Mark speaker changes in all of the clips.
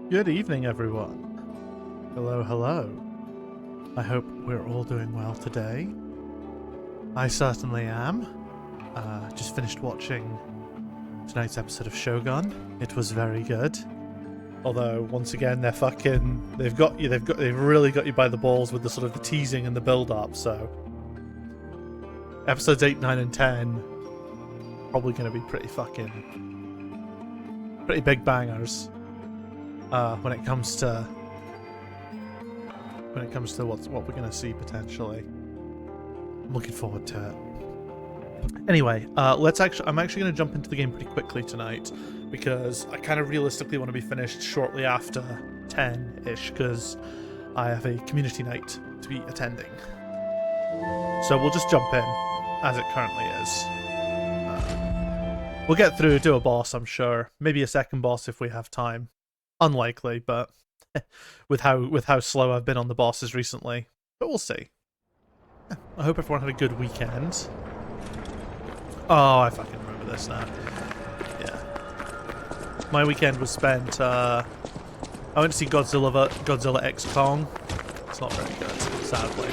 Speaker 1: Good evening, everyone. Hello, hello. I hope we're all doing well today. I certainly am. Just finished watching tonight's episode of Shogun. It was very good. Although, once again, they've really got you by the balls with the sort of the teasing and the build-up, so... Episodes 8, 9, and 10 probably going to be pretty big bangers. When it comes to what we're gonna see potentially. I'm looking forward to it. Anyway, I'm actually gonna jump into the game pretty quickly tonight because I kind of realistically want to be finished shortly after 10-ish because I have a community night to be attending. So we'll just jump in as it currently is. We'll get through, do a boss, I'm sure. Maybe a second boss if we have time. Unlikely, but with how slow I've been on the bosses recently. But we'll see. I hope everyone had a good weekend. Oh, I fucking remember this now. Yeah. My weekend was spent, I went to see Godzilla X Kong. It's not very good, sadly.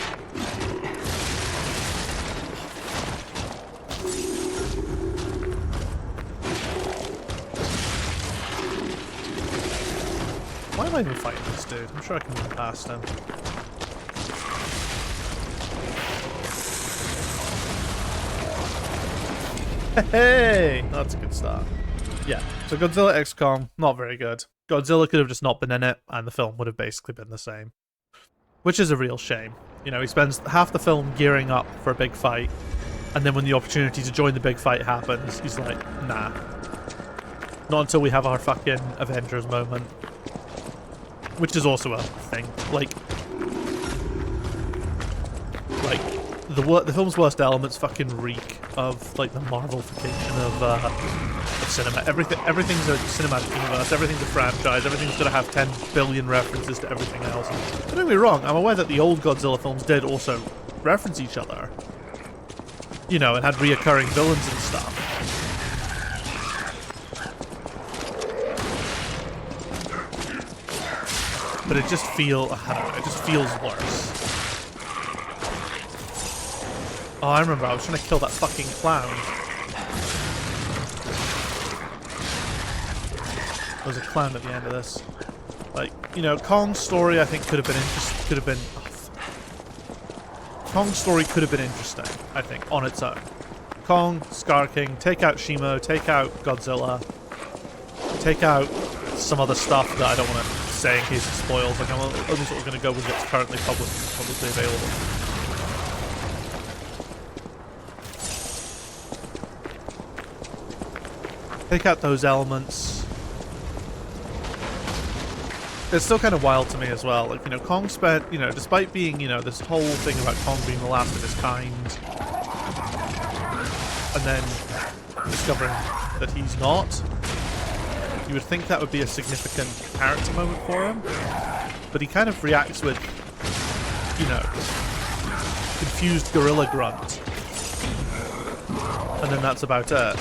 Speaker 1: Why am I even fighting this dude? I'm sure I can run past him. Hey! That's a good start. Yeah, so Godzilla X Kong, not very good. Godzilla could have just not been in it, and the film would have basically been the same. Which is a real shame. You know, he spends half the film gearing up for a big fight, and then when the opportunity to join the big fight happens, he's like, nah. Not until we have our fucking Avengers moment. Which is also a thing. Like the film's worst elements fucking reek of like the Marvelification of cinema. Everything's a cinematic universe. Everything's a franchise. Everything's gonna have 10 billion references to everything else. Don't get me wrong. I'm aware that the old Godzilla films did also reference each other. You know, and had reoccurring villains and stuff. But it just feels worse. Oh, I remember, I was trying to kill that fucking clown. There was a clown at the end of this. Like, you know, Kong's story I think Kong's story could have been interesting, I think, on its own. Kong, Scar King, take out Shimo, take out Godzilla, take out some other stuff that I don't want to say in case it spoils. Like, I'm only sort of going to go with what's currently publicly available. Take out those elements. It's still kind of wild to me as well. Like, you know, Kong spent, you know, despite being, you know, this whole thing about Kong being the last of his kind, and then discovering that he's not, you would think that would be a significant character moment for him, but he kind of reacts with, you know, confused gorilla grunt, and then that's about it.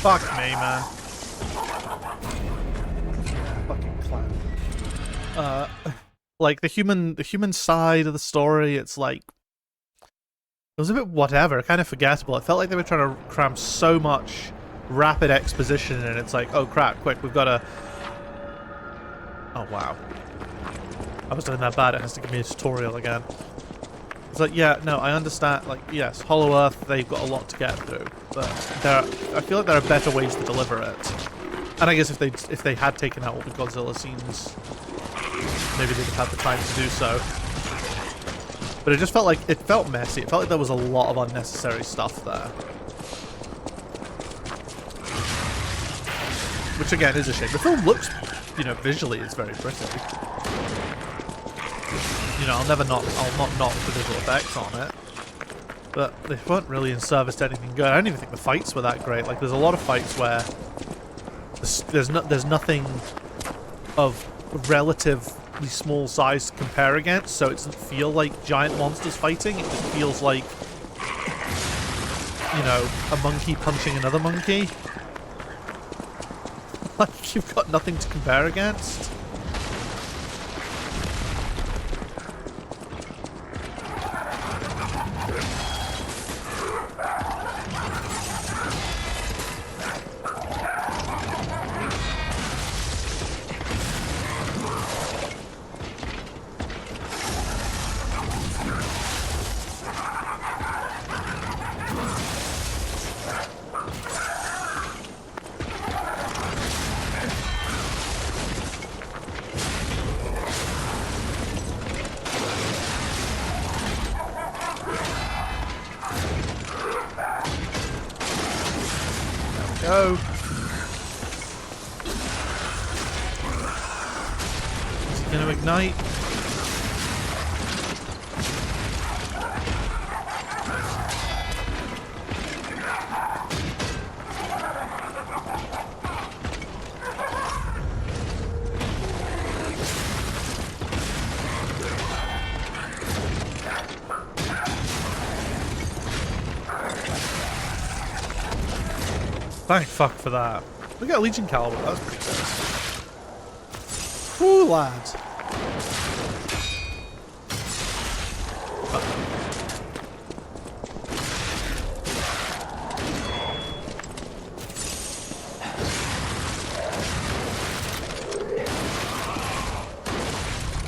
Speaker 1: Fuck me, man. Fucking clown. Like the human side of the story, it's like it was a bit whatever, kind of forgettable. It felt like they were trying to cram so much rapid exposition in. It's like, oh crap, quick, we've got to. Oh wow. I was doing that bad. It has to give me a tutorial again. It's like, yeah, no, I understand, like, yes, Hollow Earth, they've got a lot to get through, but I feel like there are better ways to deliver it. And I guess if they had taken out all the Godzilla scenes, maybe they'd have had the time to do so. But it just felt like, it felt messy. It felt like there was a lot of unnecessary stuff there. Which again is a shame. The film looks, you know, visually it's very pretty. You know, I'll not knock the visual effects on it. But they weren't really in service to anything good. I don't even think the fights were that great. Like, there's a lot of fights where there's nothing of relatively small size to compare against, so it doesn't feel like giant monsters fighting. It just feels like, you know, a monkey punching another monkey. Like, you've got nothing to compare against. Go. Is he going to ignite? Thank fuck for that. We got a Legion Caliber, that was pretty good. Woo, lads.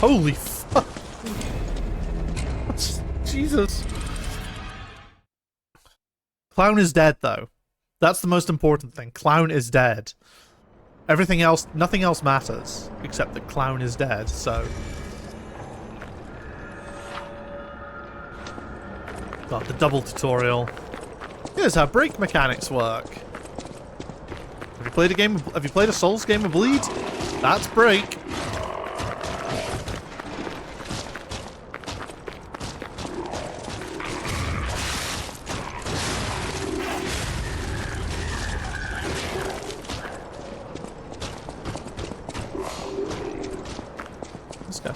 Speaker 1: Holy fuck. Jesus. Clown is dead, though. That's the most important thing. Clown is dead. Everything else, nothing else matters, except that Clown is dead, so... God, the double tutorial. Here's how brake mechanics work. Have you played a Souls game of Bleed? That's brake.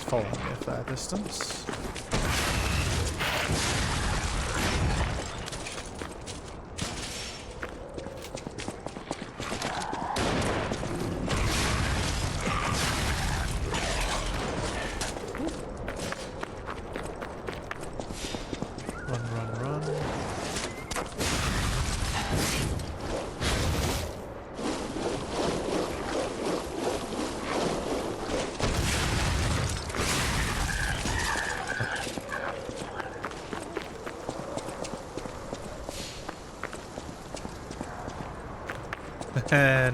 Speaker 1: Following me a fair distance. Run.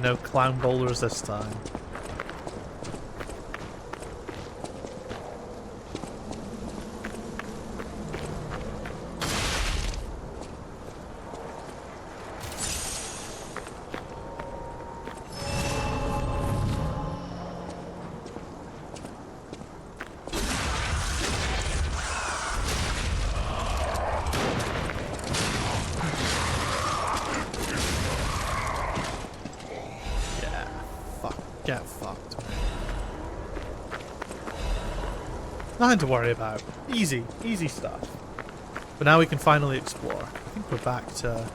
Speaker 1: No clown boulders this time. Get fucked. Nothing to worry about. Easy stuff. But now we can finally explore. I think we're back to...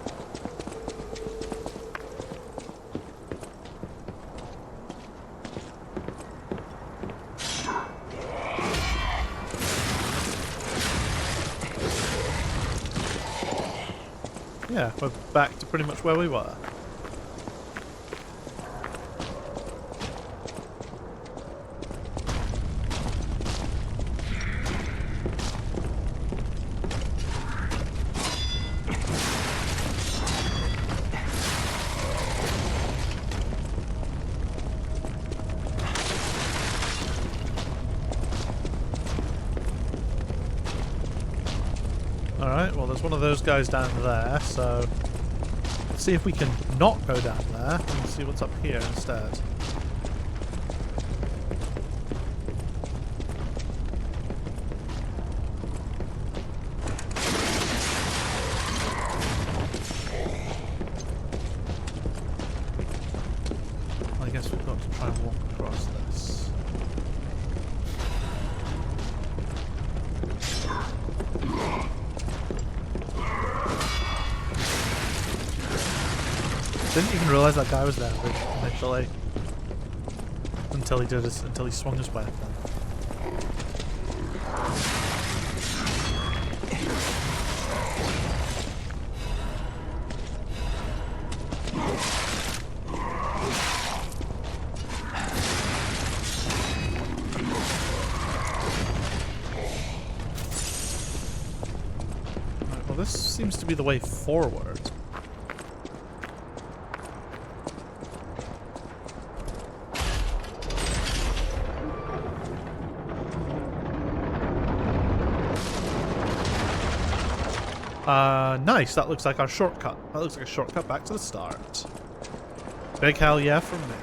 Speaker 1: Yeah, we're back to pretty much where we were. there's one of those guys down there, so let's see if we can not go down there and see what's up here instead. I guess we've got to try and walk across this. Didn't even realize that guy was there initially. Until he swung his weapon. Right, well, this seems to be the way forward. Nice. That looks like our shortcut. That looks like a shortcut back to the start. Big hell yeah from me.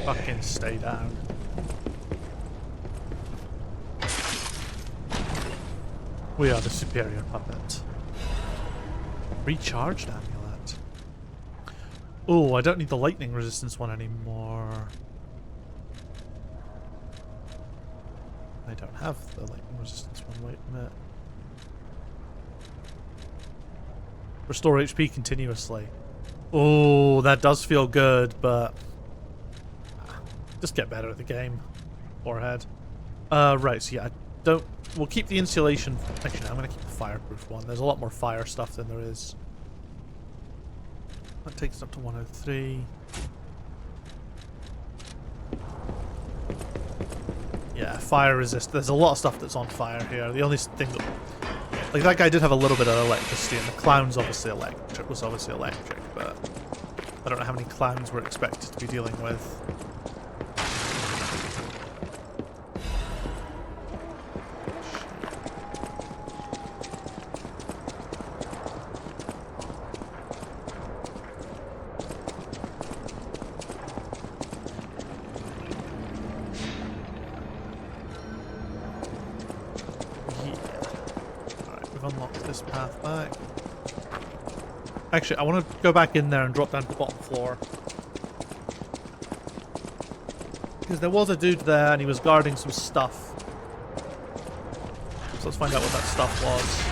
Speaker 1: Fucking stay down. We are the superior puppet. Recharged amulet. Oh, I don't need the lightning resistance one anymore. I don't have the lightning resistance one. Wait a minute. Restore HP continuously. Oh, that does feel good, but just get better at the game. Forehead. Right, so yeah, I don't... We'll keep the insulation... Actually, no, I'm going to keep the fireproof one. There's a lot more fire stuff than there is. That takes us up to 103. Yeah, fire resist. There's a lot of stuff that's on fire here. The only thing that... Like, that guy did have a little bit of electricity, and the clown's obviously electric, was obviously electric, but I don't know how many clowns we're expected to be dealing with. Actually, I want to go back in there and drop down to the bottom floor. Because there was a dude there and he was guarding some stuff. So let's find out what that stuff was.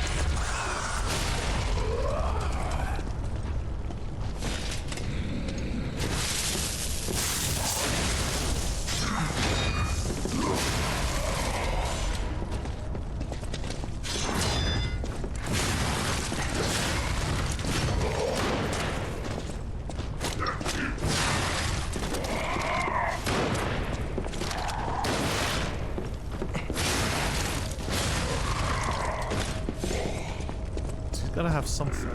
Speaker 1: Gotta have something.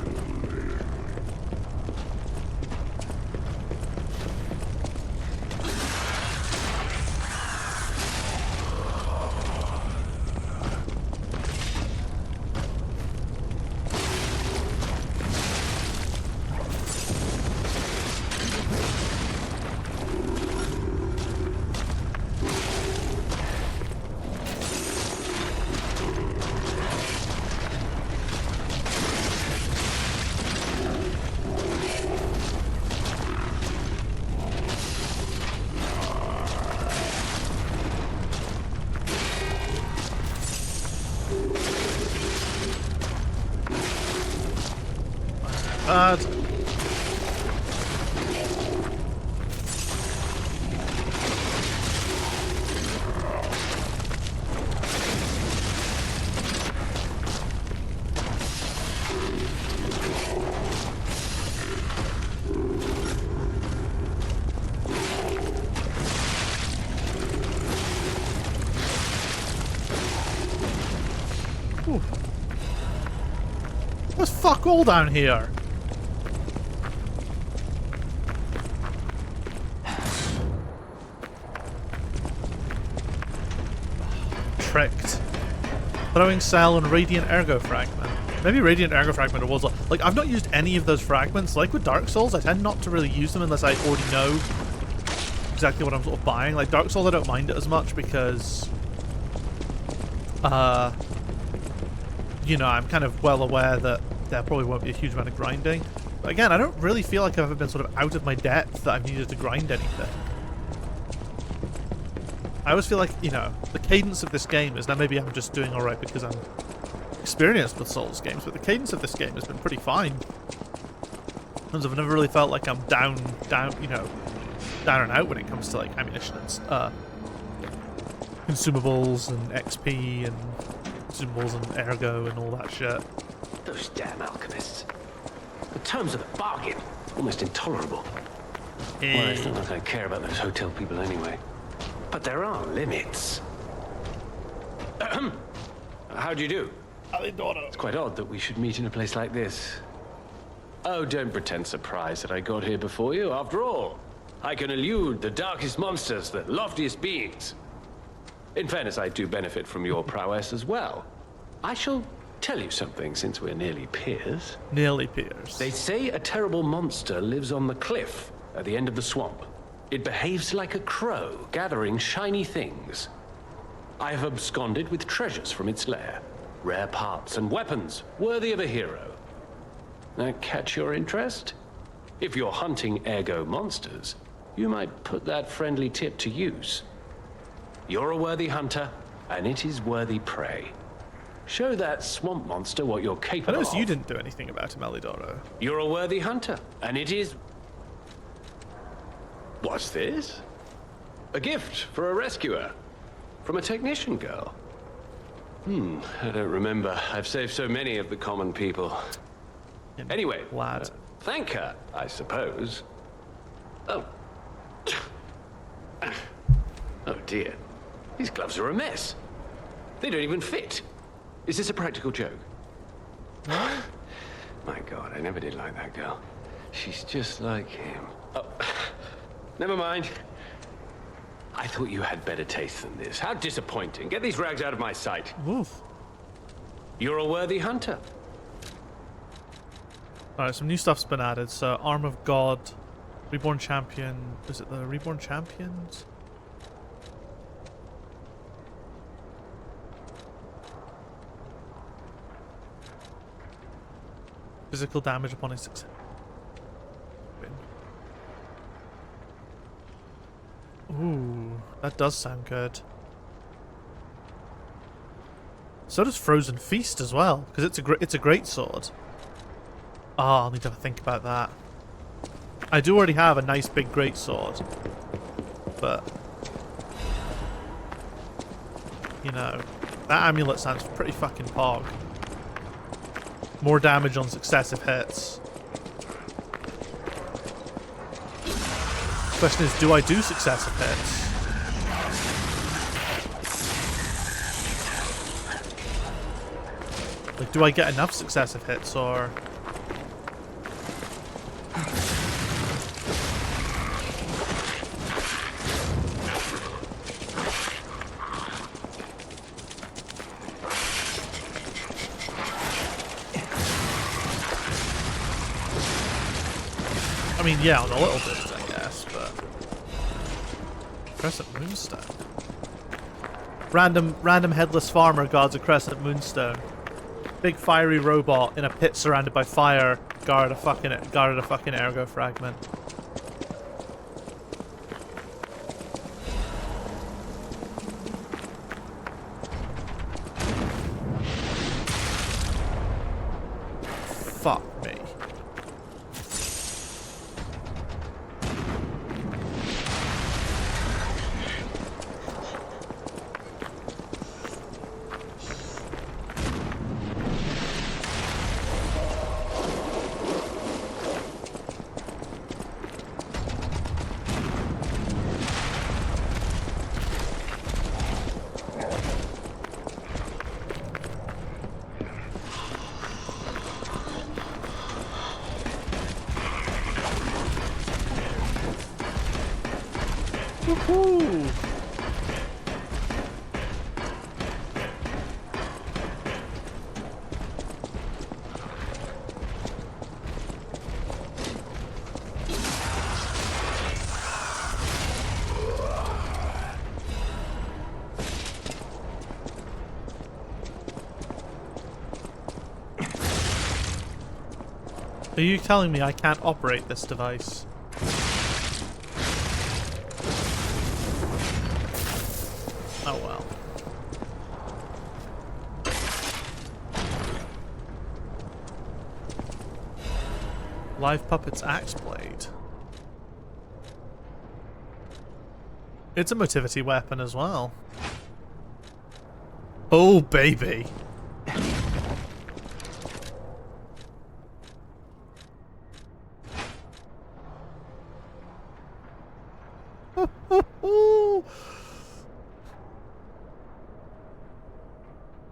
Speaker 1: bad. Ooh. There's fuck all down here. Tricked. Throwing cell and radiant ergo fragment. Maybe radiant ergo fragment or was like I've not used any of those fragments. Like with Dark Souls, I tend not to really use them unless I already know exactly what I'm sort of buying. Like Dark Souls, I don't mind it as much because you know, I'm kind of well aware that there probably won't be a huge amount of grinding. But again, I don't really feel like I've ever been sort of out of my depth that I've needed to grind anything. I always feel like, you know, the cadence of this game is, now maybe I'm just doing alright because I'm experienced with Souls games, but the cadence of this game has been pretty fine. Because I've never really felt like I'm down, you know, down and out when it comes to like ammunition and consumables and XP and consumables and ergo and all that shit.
Speaker 2: Those damn alchemists. The terms of the bargain, almost intolerable. Well, it's not that I care about those hotel people anyway. But there are limits. How do you do? It's quite odd that we should meet in a place like this. Oh, don't pretend surprised that I got here before you. After all, I can elude the darkest monsters, the loftiest beings. In fairness, I do benefit from your prowess as well. I shall tell you something, since we're nearly peers.
Speaker 1: Nearly peers.
Speaker 2: They say a terrible monster lives on the cliff at the end of the swamp. It behaves like a crow, gathering shiny things. I have absconded with treasures from its lair. Rare parts and weapons, worthy of a hero. That catch your interest? If you're hunting ergo monsters, you might put that friendly tip to use. You're a worthy hunter, and it is worthy prey. Show that swamp monster what you're capable of.
Speaker 1: I noticed you didn't do anything about him, Elidoro.
Speaker 2: You're a worthy hunter, and it is... What's this? A gift for a rescuer. From a technician girl. I don't remember. I've saved so many of the common people. Anyway,
Speaker 1: lad.
Speaker 2: Thank her, I suppose. Oh. Oh dear. These gloves are a mess. They don't even fit. Is this a practical joke? My God, I never did like that girl. She's just like him. Oh, never mind. I thought you had better taste than this. How disappointing. Get these rags out of my sight.
Speaker 1: Oof.
Speaker 2: You're a worthy hunter.
Speaker 1: Alright, some new stuff's been added. So, Arm of God, Reborn Champion. Is it the Reborn Champions? Physical damage upon a success. Ooh, that does sound good. So does Frozen Feast as well, because it's a great sword. Oh, I'll need to have a think about that. I do already have a nice big great sword, but you know, that amulet sounds pretty fucking pog. More damage on successive hits. Question is, do I do successive hits? Like, do I get enough successive hits, or... I mean, yeah, on a little bit, I guess, but... Crescent Moonstone. Random headless farmer guards a Crescent Moonstone. Big fiery robot in a pit surrounded by fire guarded a fucking ergo fragment. Fuck me. Woo! Are you telling me I can't operate this device? Oh well. Live Puppet's axe blade. It's a motivity weapon as well. Oh baby.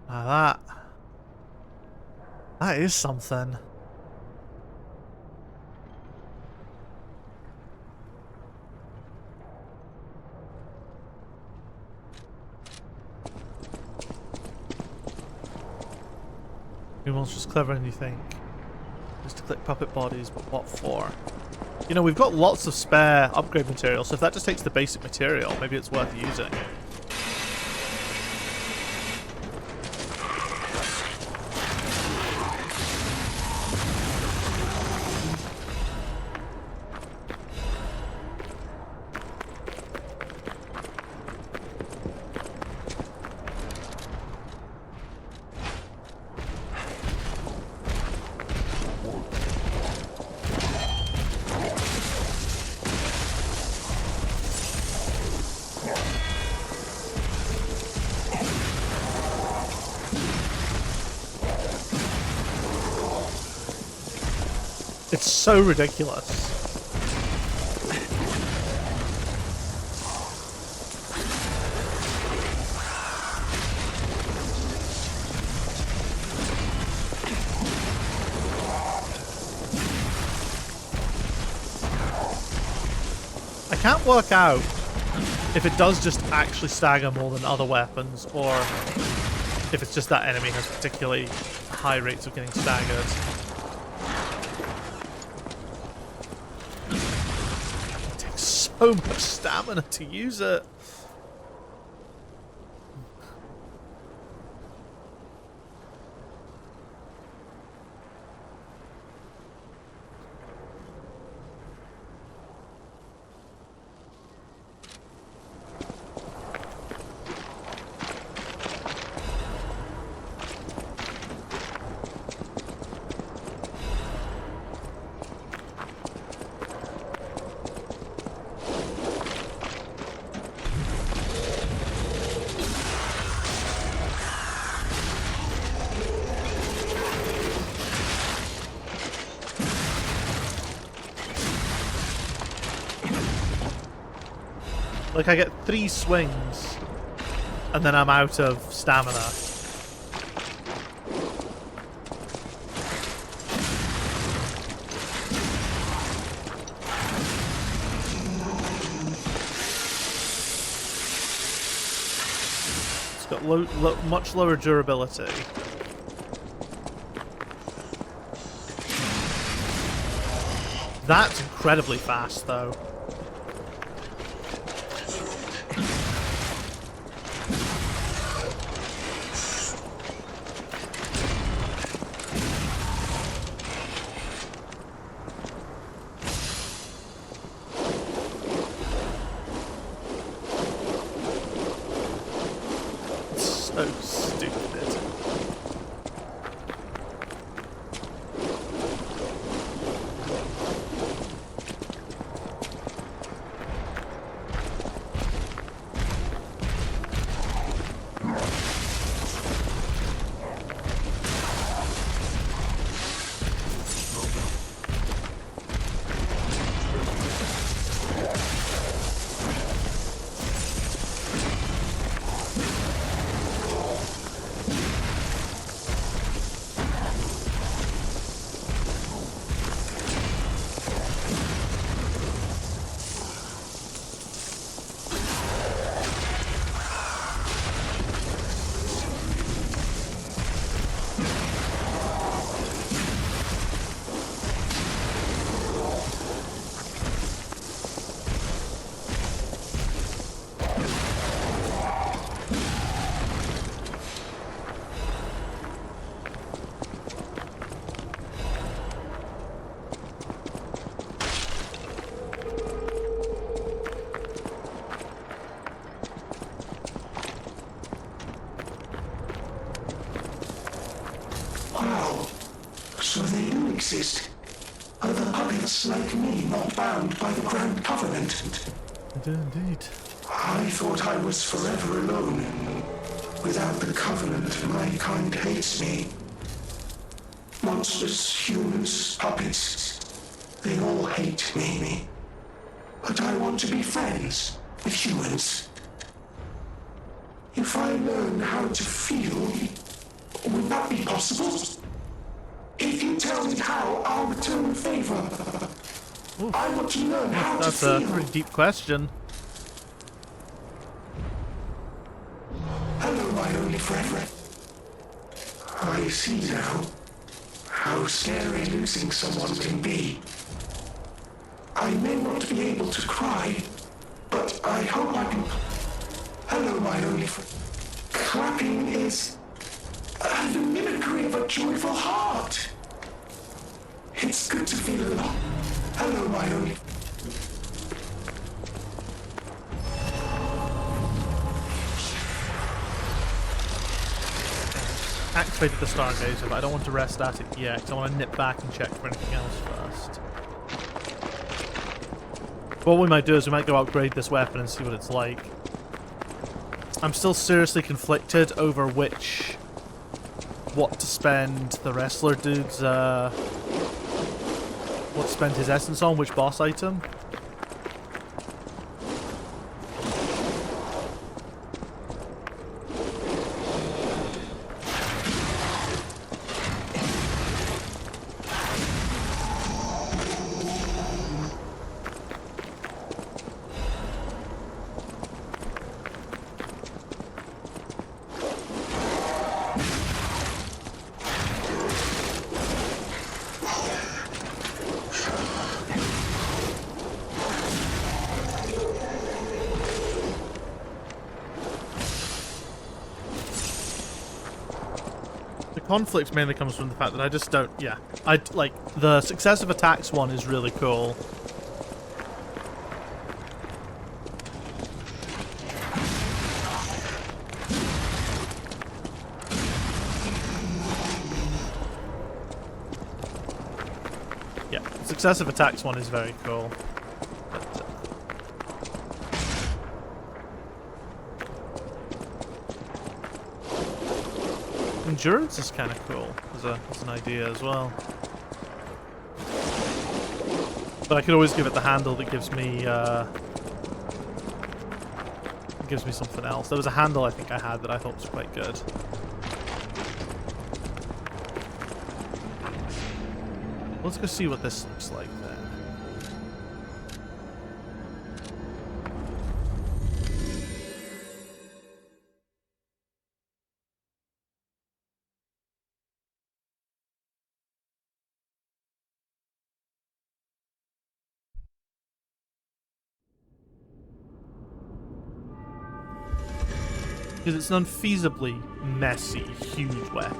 Speaker 1: Now that is something. New monster's clever than you think. Just to click puppet bodies, but what for? You know, we've got lots of spare upgrade material, so if that just takes the basic material, maybe it's worth using. It's so ridiculous. I can't work out if it does just actually stagger more than other weapons, or if it's just that enemy has particularly high rates of getting staggered. It takes so much stamina to use it. Like, I get 3 swings, and then I'm out of stamina. It's got much lower durability. That's incredibly fast, though. So stupid.
Speaker 3: Wow. So they do exist. Other puppets like me not bound by the Grand Covenant.
Speaker 1: Indeed.
Speaker 3: I thought I was forever alone. Without the Covenant, my kind hates me. Monsters, humans, puppets, they all hate me. But I want to be friends with humans. If I learn how to feel, would that be possible? If you tell me how, I'll return the favor. I want to learn how to
Speaker 1: That's
Speaker 3: feel.
Speaker 1: a pretty deep question.
Speaker 3: Hello, my only friend. I see now how scary losing someone can be. I may not be able to cry, but I hope I can. Hello, my only friend. Clapping is the mimicry of a joyful heart. It's good to feel alive. Hello, my only.
Speaker 1: Activated the Stargazer, but I don't want to rest at it yet, because I want to nip back and check for anything else first. What we might do is we might go upgrade this weapon and see what it's like. I'm still seriously conflicted over what to spend the wrestler dude's, what to spend his essence on, which boss item. Conflict mainly comes from the fact that I just don't, yeah. Like, the successive attacks one is really cool. Yeah, the successive attacks one is very cool. But, endurance is kind of cool as an idea as well. But I could always give it the handle that gives me something else. There was a handle I think I had that I thought was quite good. Let's go see what this looks like then. Because it's an unfeasibly messy, huge weapon.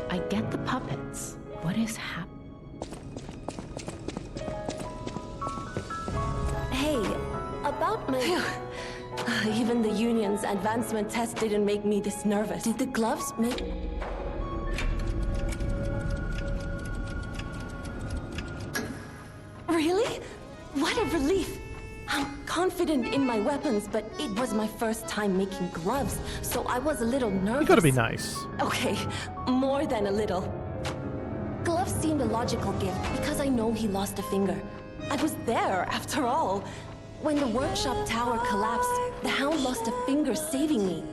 Speaker 4: I get the puppets. What is happening?
Speaker 5: Hey, about my... Even the union's advancement test didn't make me this nervous. Did the gloves make... Really? What a relief! I'm confident in my weapons, but it was my first time making gloves, so I was a little nervous.
Speaker 1: You gotta be nice.
Speaker 5: Okay, more than a little. Gloves seemed a logical gift because I know he lost a finger. I was there, after all. When the workshop tower collapsed, the Hound lost a finger saving me.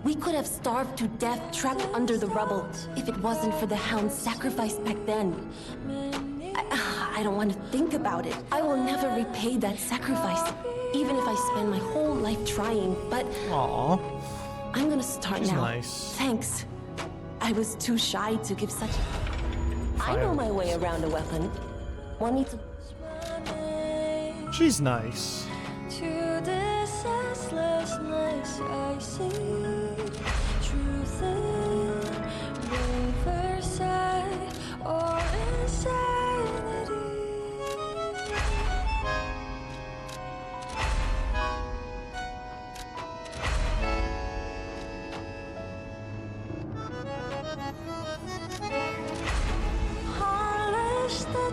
Speaker 5: We could have starved to death trapped under the rubble if it wasn't for the Hound's sacrifice back then. I don't want to think about it. I will never repay that sacrifice, even if I spend my whole life trying, but...
Speaker 1: Aww.
Speaker 5: I'm gonna start
Speaker 1: She's
Speaker 5: now.
Speaker 1: nice.
Speaker 5: Thanks. I was too shy to give such... I know my way around a weapon. Want me to...
Speaker 1: She's nice.
Speaker 6: To this senselessness I see truth in riverside or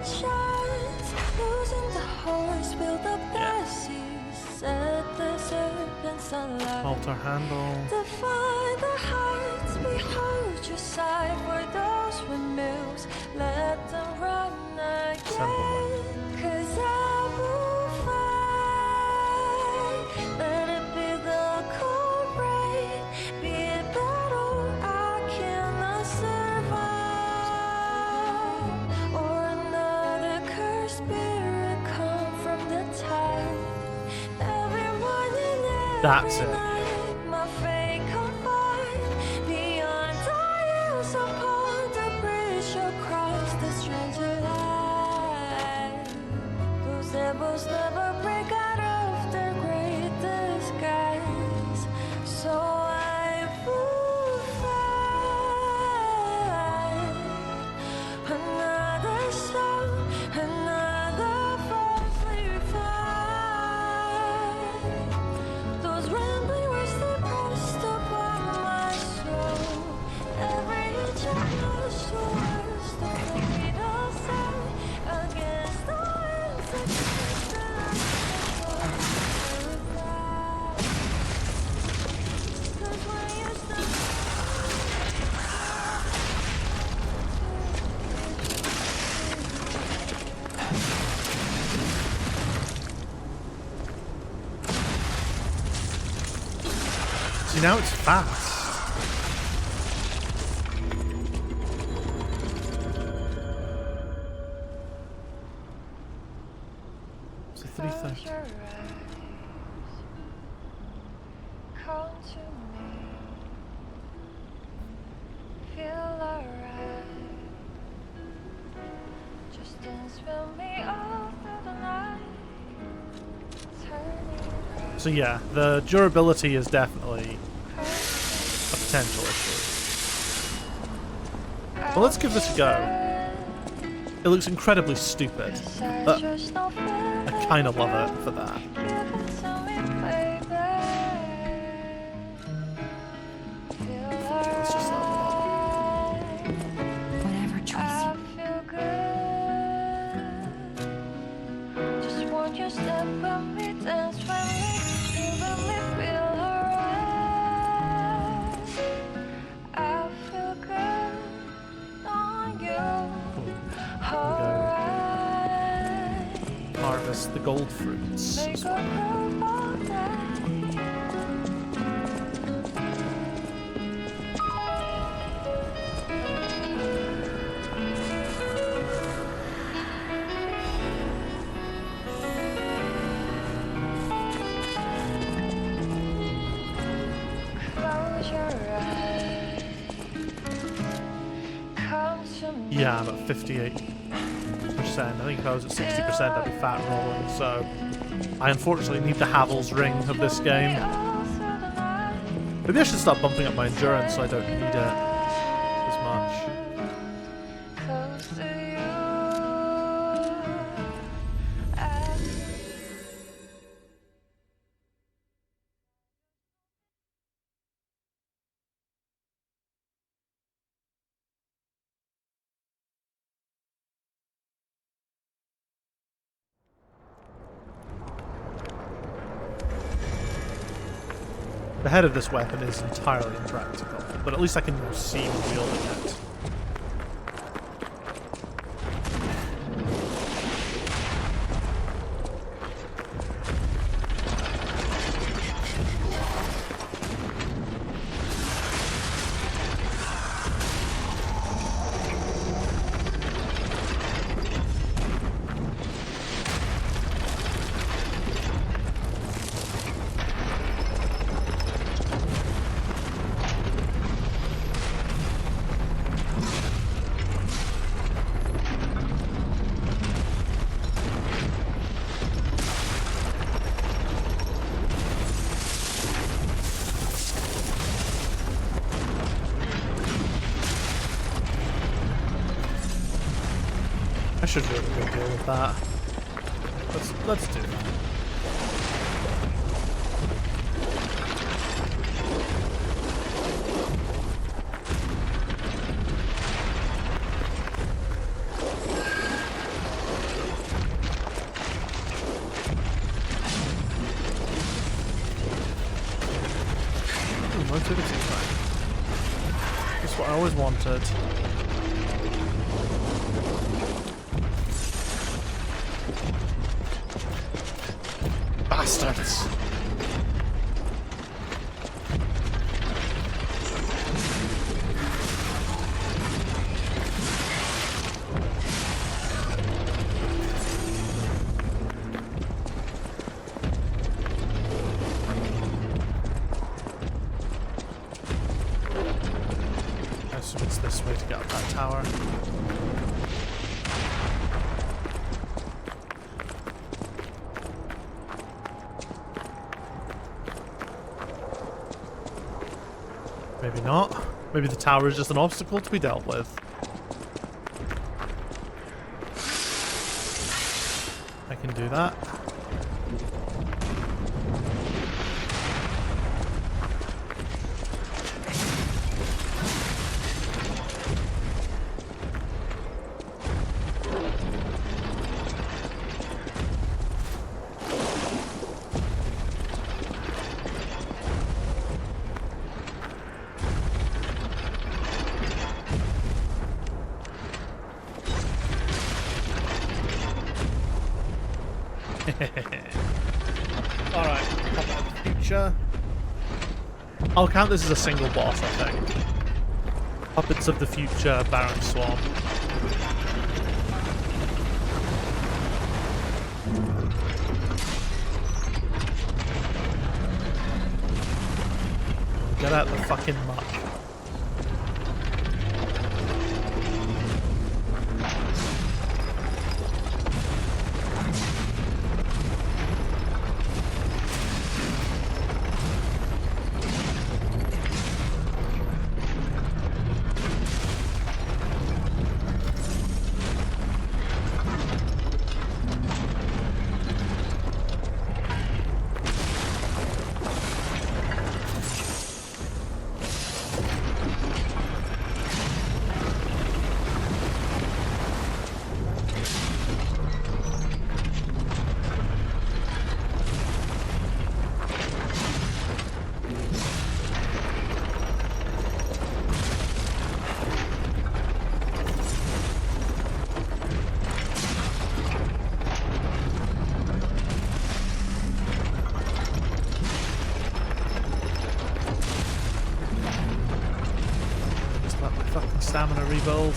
Speaker 6: chance. Losing the horse will the passage. Set the serpents alive.
Speaker 1: Altar handle.
Speaker 6: Defy the heights, behold your side. For those windmills, let them run again. 'Cause I will fight. Let it be the cold rain, be it battle I cannot survive, or another cursed spirit come from the tide. Every morning,
Speaker 1: That's
Speaker 6: every
Speaker 1: it.
Speaker 6: night, my fate confined beyond dials upon the bridge across the stranger line. Those devils never break out of their great disguise, so I will fight. Another song, another falsely refined. Those rambling words they pressed upon my soul. Every inch of my shores, the weight of sound against the winds that kiss the paradise. 'Cause when you stop.
Speaker 1: See, now it's fast. So 330.
Speaker 6: Close your eyes. Come to me. Feel alright. Just dance with me all through the night. Turning right.
Speaker 1: So yeah, the durability is definitely a
Speaker 6: Close
Speaker 1: potential issue.
Speaker 6: your
Speaker 1: Well, let's give this a go.
Speaker 6: eyes.
Speaker 1: It looks incredibly stupid, but
Speaker 6: Just no feeling.
Speaker 1: I kind of love it for that.
Speaker 6: Give it to me, baby. Feel
Speaker 1: Let's just level up.
Speaker 6: alright.
Speaker 4: Whatever choice
Speaker 6: I feel good. Just want you step with me, dance with me, even me feel alright. I feel good on you. Alright.
Speaker 1: Harvest the gold fruits
Speaker 6: Make
Speaker 1: as
Speaker 6: a
Speaker 1: well.
Speaker 6: move all day. Close your eyes. Come to me.
Speaker 1: Yeah, I'm at 58%. I think if I was at 60%, I'd be fat rolling. So I unfortunately need the Havel's ring of this game.
Speaker 6: All through the night.
Speaker 1: Maybe I should start bumping up my endurance so I don't need it as much.
Speaker 6: Close to you. I
Speaker 1: The head of this weapon is entirely impractical, but at least I can see when wielding it. I should do a good deal with that. Let's do that. as wanted. Bastards! I assume it's this way to get up that tower. Maybe not. Maybe the tower is just an obstacle to be dealt with. I can do that. Alright, Puppet of the Future. I'll count this as a single boss, I think. Puppets of the Future, Barren Swamp. Get out the fucking muck. Stamina rebuild.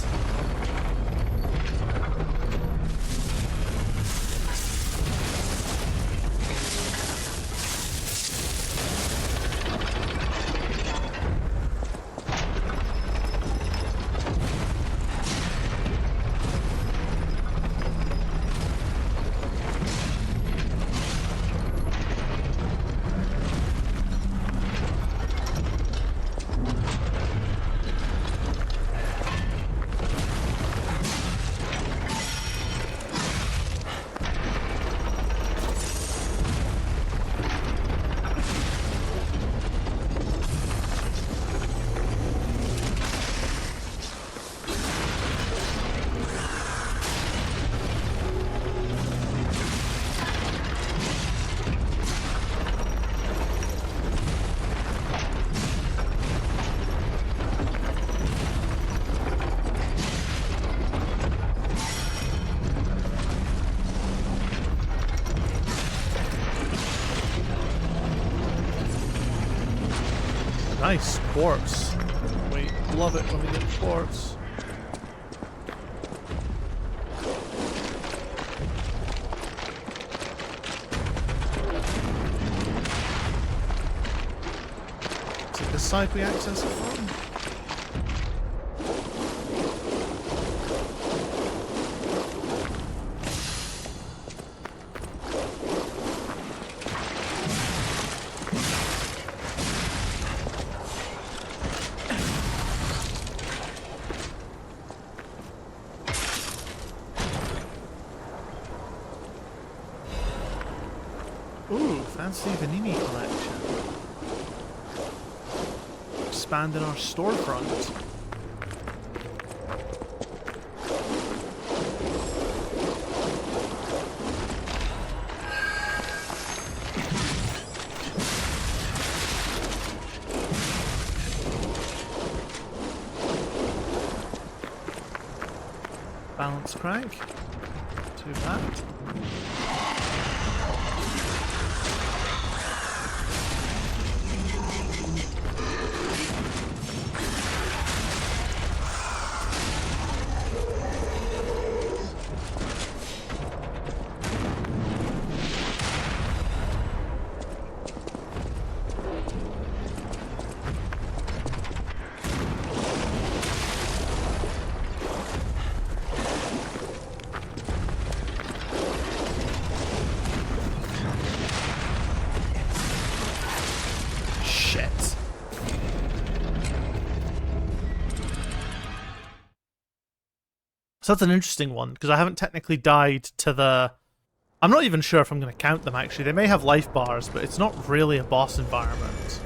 Speaker 1: Nice quartz. We love it when we get quartz. Is it this side we access it from? Ooh, fancy Vanini collection. Expanding our storefront. Balance crank. Too bad. Shit. So that's an interesting one, because I haven't technically died to the... I'm not even sure if I'm going to count them, actually. They may have life bars, but it's not really a boss environment.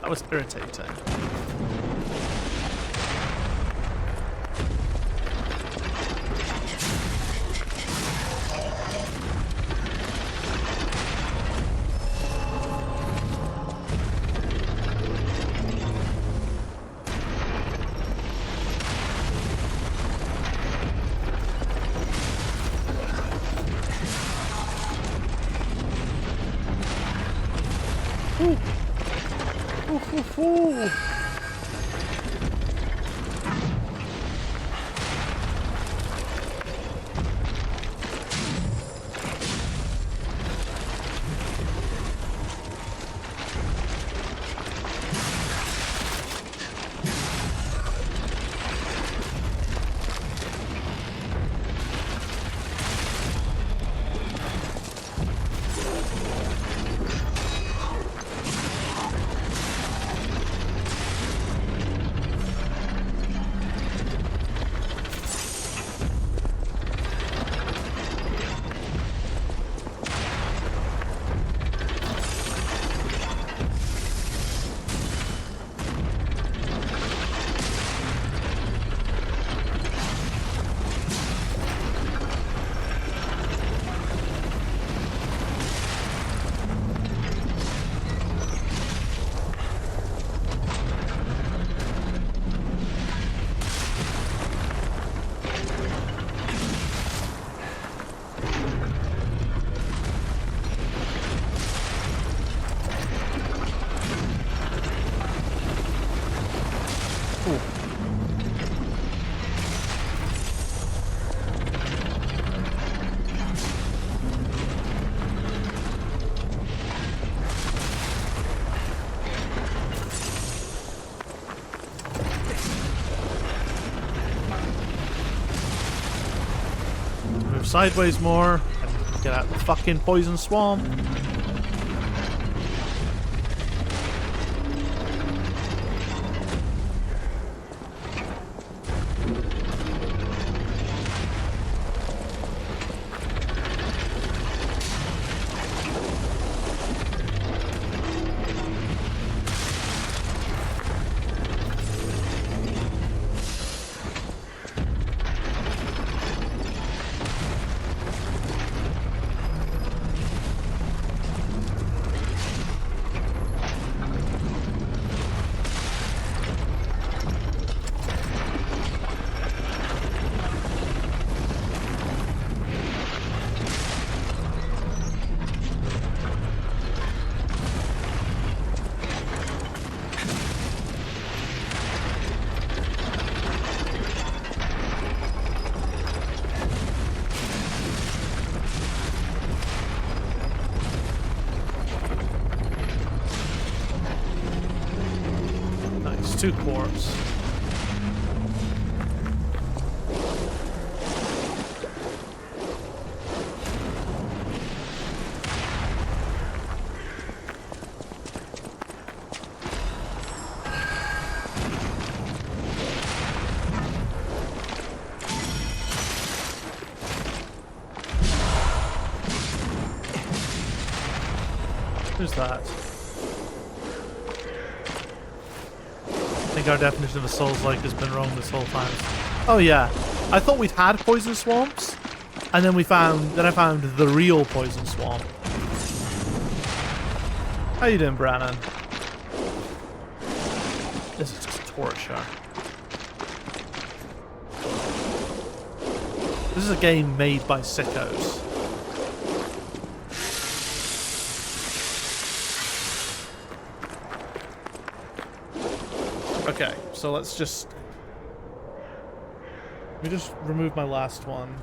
Speaker 1: That was irritating. Ooh. Move sideways more and get out the fucking poison swamp. It's 2 quartz. Who's that? I think our definition of a Souls-like has been wrong this whole time. Oh yeah, I thought we'd had poison swamps, and then I found the real poison swamp. How you doing, Brannon? This is just torture. This is a game made by sickos. Okay, so let me just remove my last one.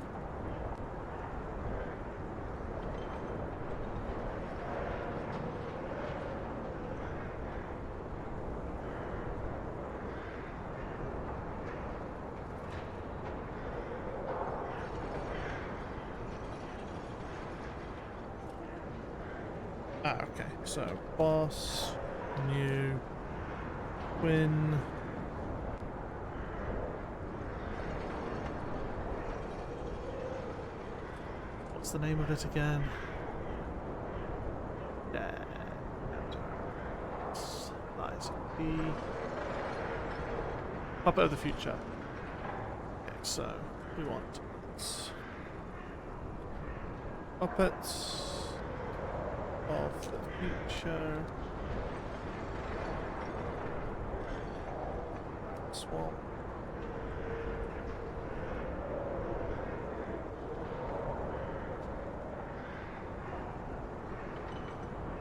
Speaker 1: Okay, so boss, new, win. What's the name of it again? Puppet of the Future. Okay, so we want puppets of the future. Swamp.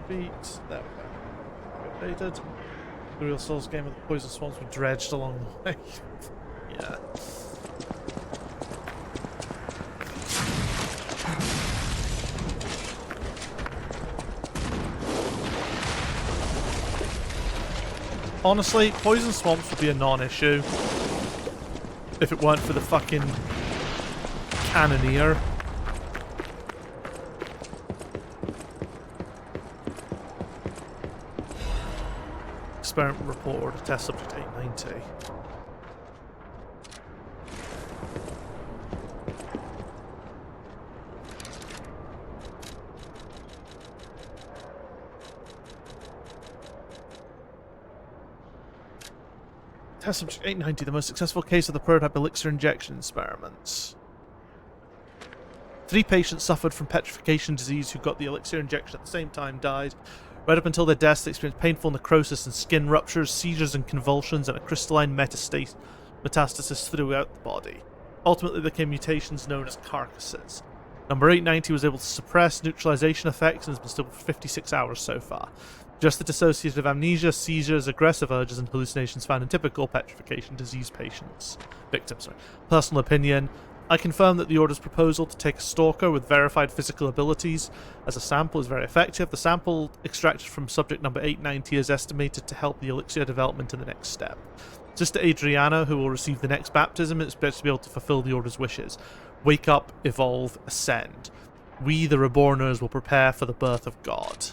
Speaker 1: Beat. There we go. Updated. The real Souls game with the poison swamps were dredged along the way. Yeah. Honestly, poison swamps would be a non-issue if it weren't for the fucking cannoneer. Experiment report order test subject 890. Test subject 890, the most successful case of the prototype elixir injection experiments. 3 patients suffered from petrification disease who got the elixir injection at the same time died. Right up until their deaths, they experienced painful necrosis and skin ruptures, seizures and convulsions, and a crystalline metastasis throughout the body. Ultimately, there came mutations known as carcasses. Number 890 was able to suppress neutralization effects and has been still for 56 hours so far. Just the dissociative amnesia, seizures, aggressive urges, and hallucinations found in typical petrification disease victims. Personal opinion. I confirm that the Order's proposal to take a stalker with verified physical abilities as a sample is very effective. The sample extracted from subject number 890 is estimated to help the elixir development in the next step. Sister Adriana, who will receive the next baptism, is expected to be able to fulfill the Order's wishes. Wake up, evolve, ascend. We, the Reborners, will prepare for the birth of God.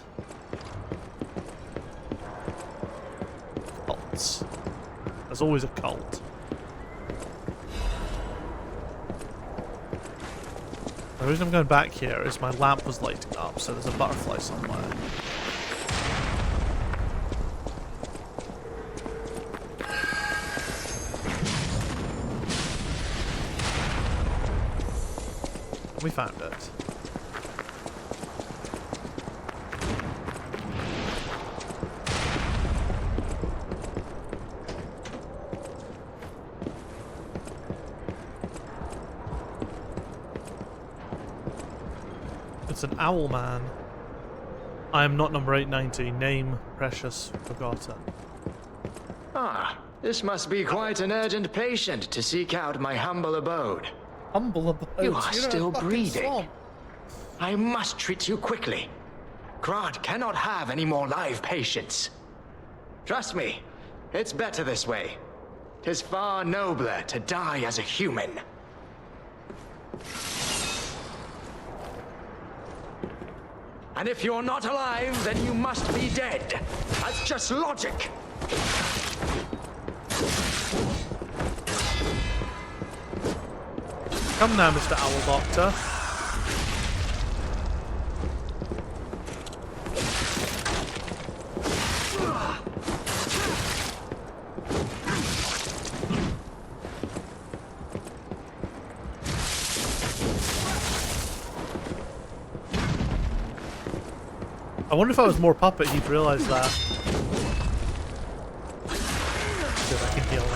Speaker 1: Cults. There's always a cult. The reason I'm going back here is my lamp was lighting up, so there's a butterfly somewhere. We found it. It's an owl man. I am not number 890. Name, precious, forgotten.
Speaker 7: Ah, this must be quite an urgent patient to seek out my humble abode.
Speaker 1: Humble abode.
Speaker 7: You are still breathing.
Speaker 1: Swamp.
Speaker 7: I must treat you quickly. Grant cannot have any more live patients. Trust me, It's better this way. 'Tis far nobler to die as a human. And if you're not alive, then you must be dead. That's just logic.
Speaker 1: Come now, Mr. Owl Doctor. I wonder if I was more puppet, he'd realise that. See if I can heal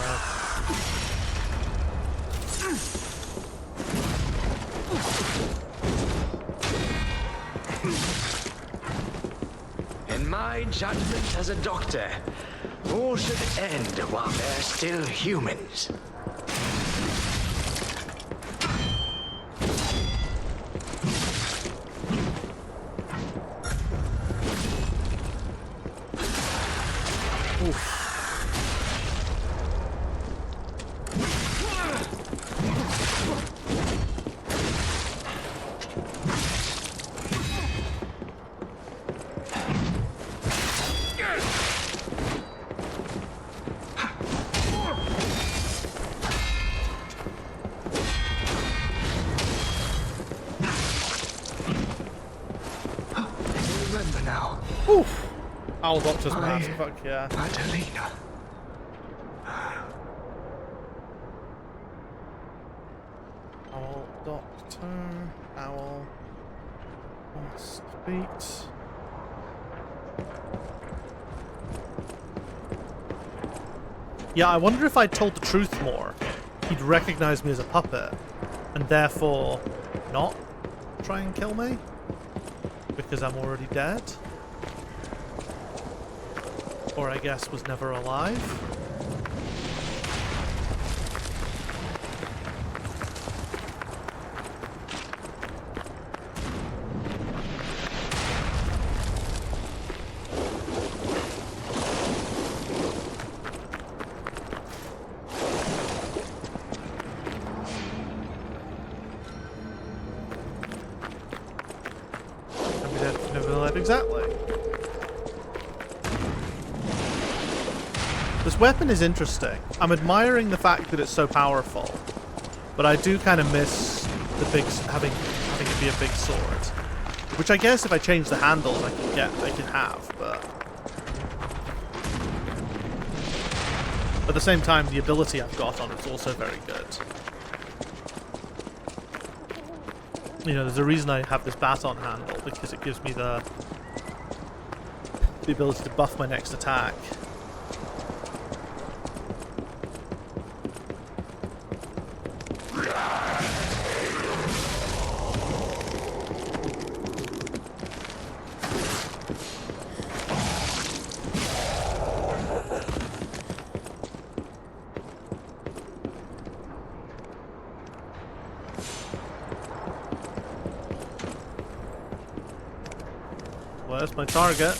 Speaker 1: now.
Speaker 7: In my judgment as a doctor, all should end while they're still humans. Remember now,
Speaker 1: Oof! Owl Doctor's mask, fuck yeah.
Speaker 3: Adelina.
Speaker 1: Owl Doctor, Owl must beat. Yeah, I wonder if I told the truth more, he'd recognize me as a puppet, and therefore not try and kill me? Because I'm already dead? Or I guess was never alive? Exactly. This weapon is interesting. I'm admiring the fact that it's so powerful, but I do kind of miss the big having it be a big sword, which I guess if I change the handles I can have, but at the same time the ability I've got on it's also very good. You know, there's a reason I have this baton handle, because it gives me the ability to buff my next attack. Where's my target?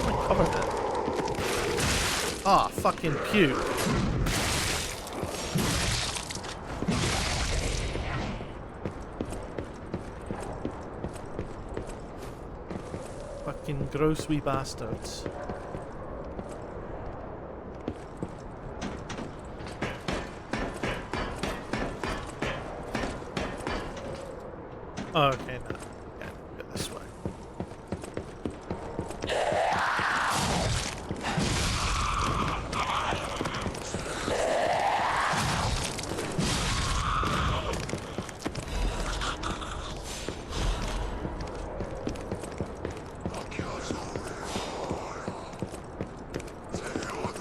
Speaker 1: I covered it. Ah, fucking puke. Fucking gross wee bastards. Oh, okay, no. Okay, go this way.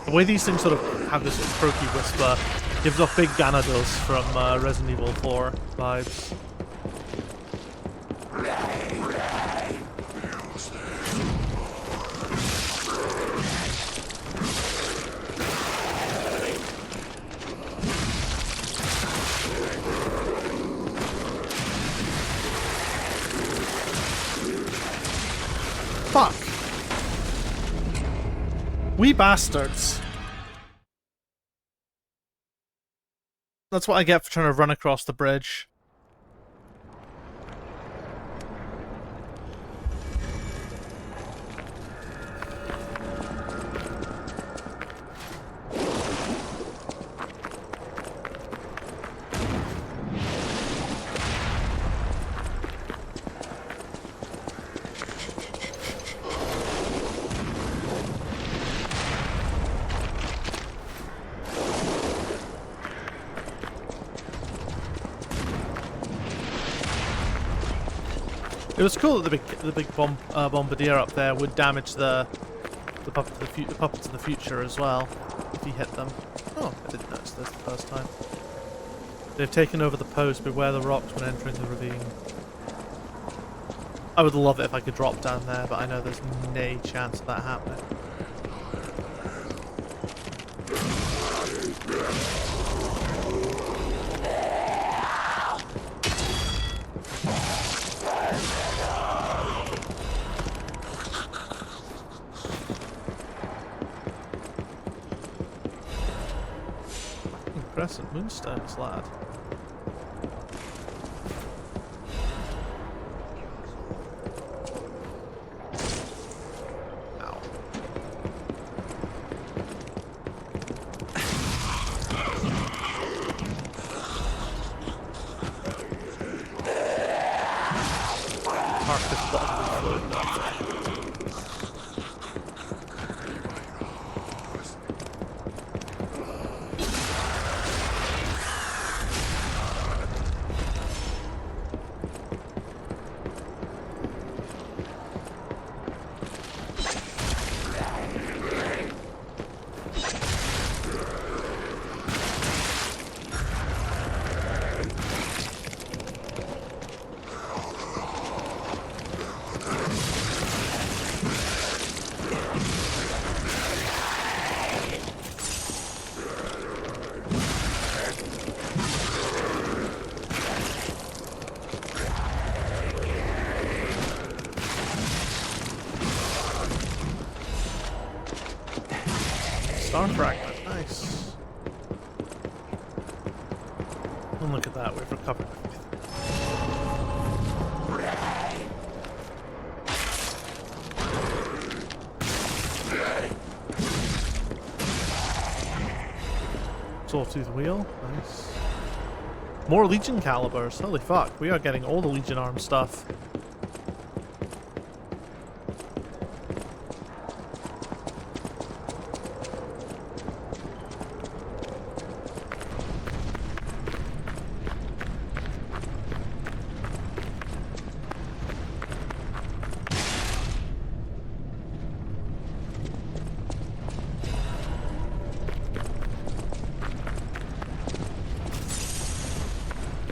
Speaker 1: The way these things sort of have this croaky whisper gives off big Ganados from Resident Evil 4 vibes. We bastards. That's what I get for trying to run across the bridge. It was cool that the big bombardier up there would damage the puppets of the future as well if he hit them. Oh, I didn't notice this the first time. They've taken over the post. Beware the rocks when entering the ravine. I would love it if I could drop down there, but I know there's no chance of that happening. Crescent moonstones, lad. Ow. Marcus bottom of Star fragment, nice. And look at that, we've recovered everything. Sawtooth wheel, nice. More Legion calibers, holy fuck, we are getting all the Legion arm stuff.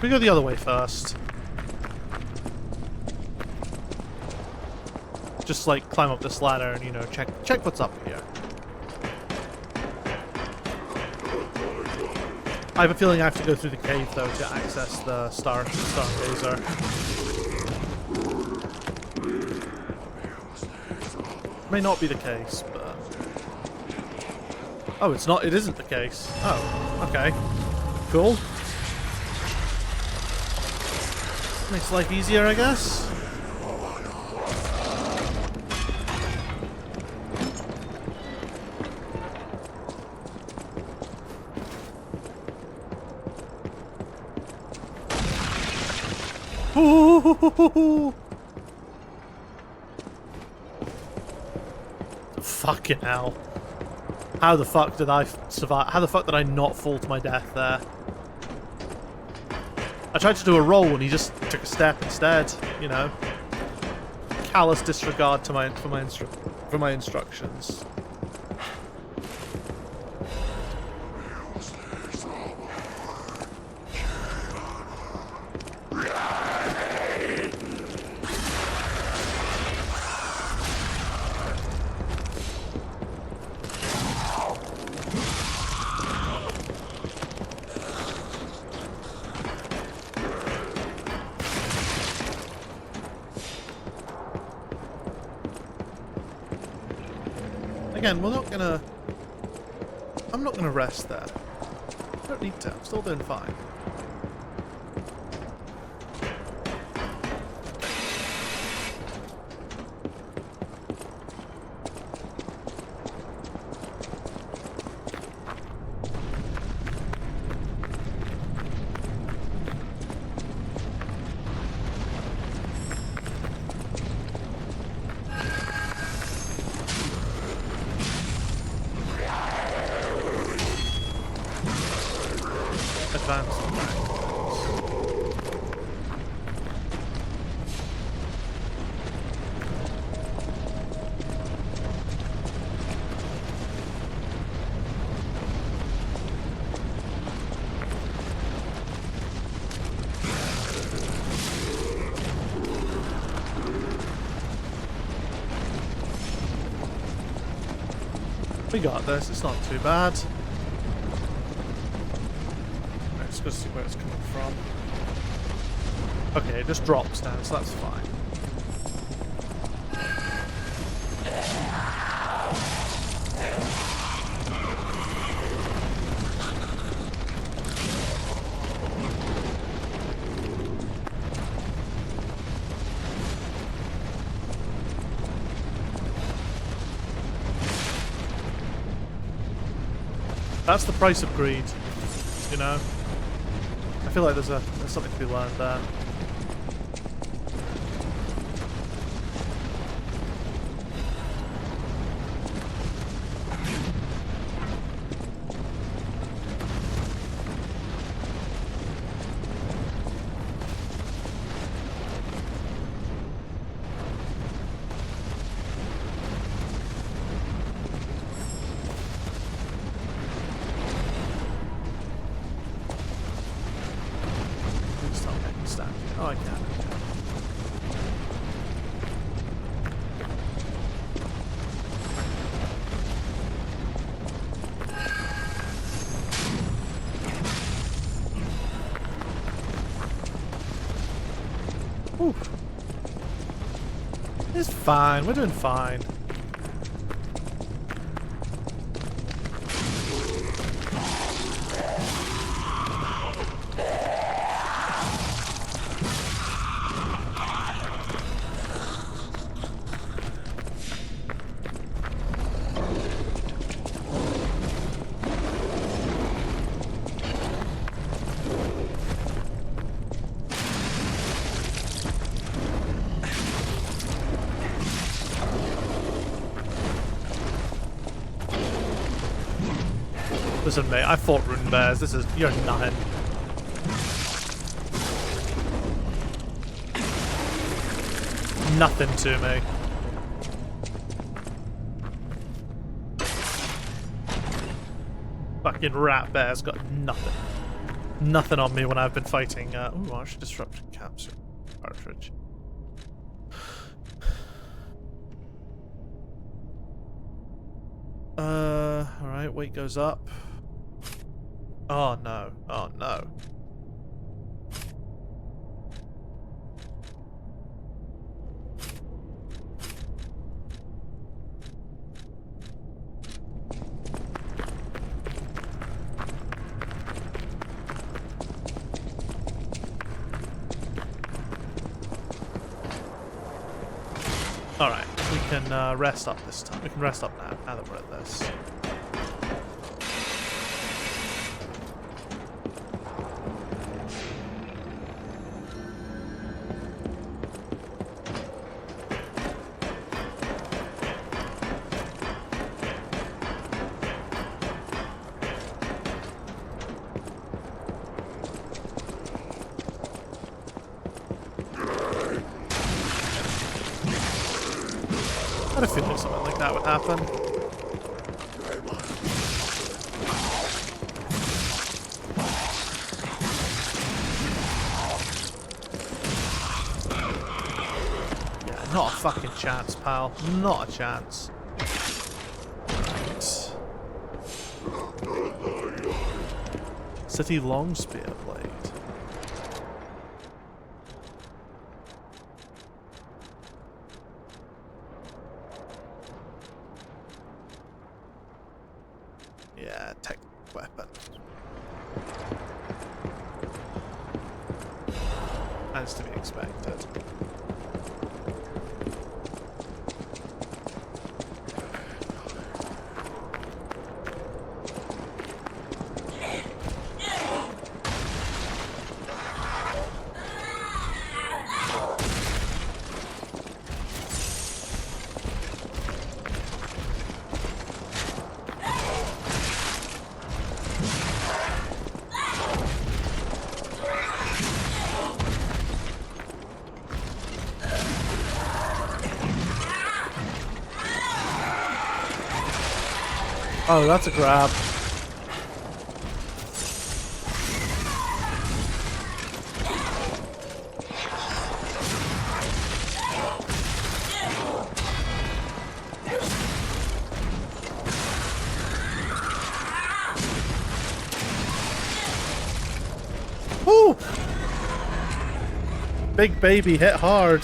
Speaker 1: We go the other way first. Just like climb up this ladder and, you know, check what's up here. I have a feeling I have to go through the cave though to access the stargazer. May not be the case, but oh, it's not. It isn't the case. Oh, okay, cool. Makes life easier, I guess. Ooh. Fucking hell. How the fuck did I survive? How the fuck did I not fall to my death there? I tried to do a roll and he just took a step instead, you know. Callous disregard to for my instructions. again, we're not gonna... I'm not gonna rest there. I don't need to. I'm still doing fine. Advance back. We got this, it's not too bad. Let's go see where it's coming from. Okay, it just drops down, so that's fine. That's the price of greed, you know? I feel like there's something to be learned there. Oh, I can. Oof. It's fine. We're doing fine. Listen, mate, I fought rune bears. You're nothing. Nothing to me. Fucking rat bears got nothing. Nothing on me when I've been fighting. Ooh, I should disrupt capsule cartridge. Alright, weight goes up. Oh no. Oh no. Alright, we can rest up this time. We can rest up now that we're at this. I had a feeling something like that would happen. Yeah, not a fucking chance, pal. Not a chance. Right. City long spear blade. As to be expected. Oh, that's a grab. Woo! Big baby hit hard.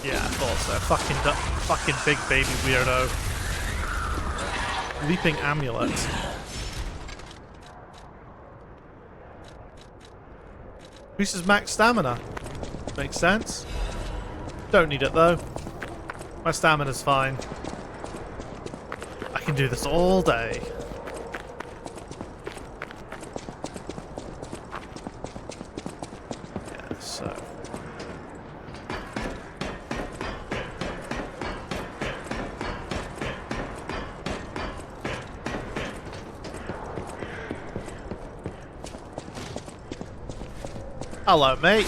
Speaker 1: Yeah, I thought so. Fucking big baby weirdo. Leaping amulet. Increases max stamina. Makes sense. Don't need it though. My stamina's fine. I can do this all day. Yeah, so. Hello, mate.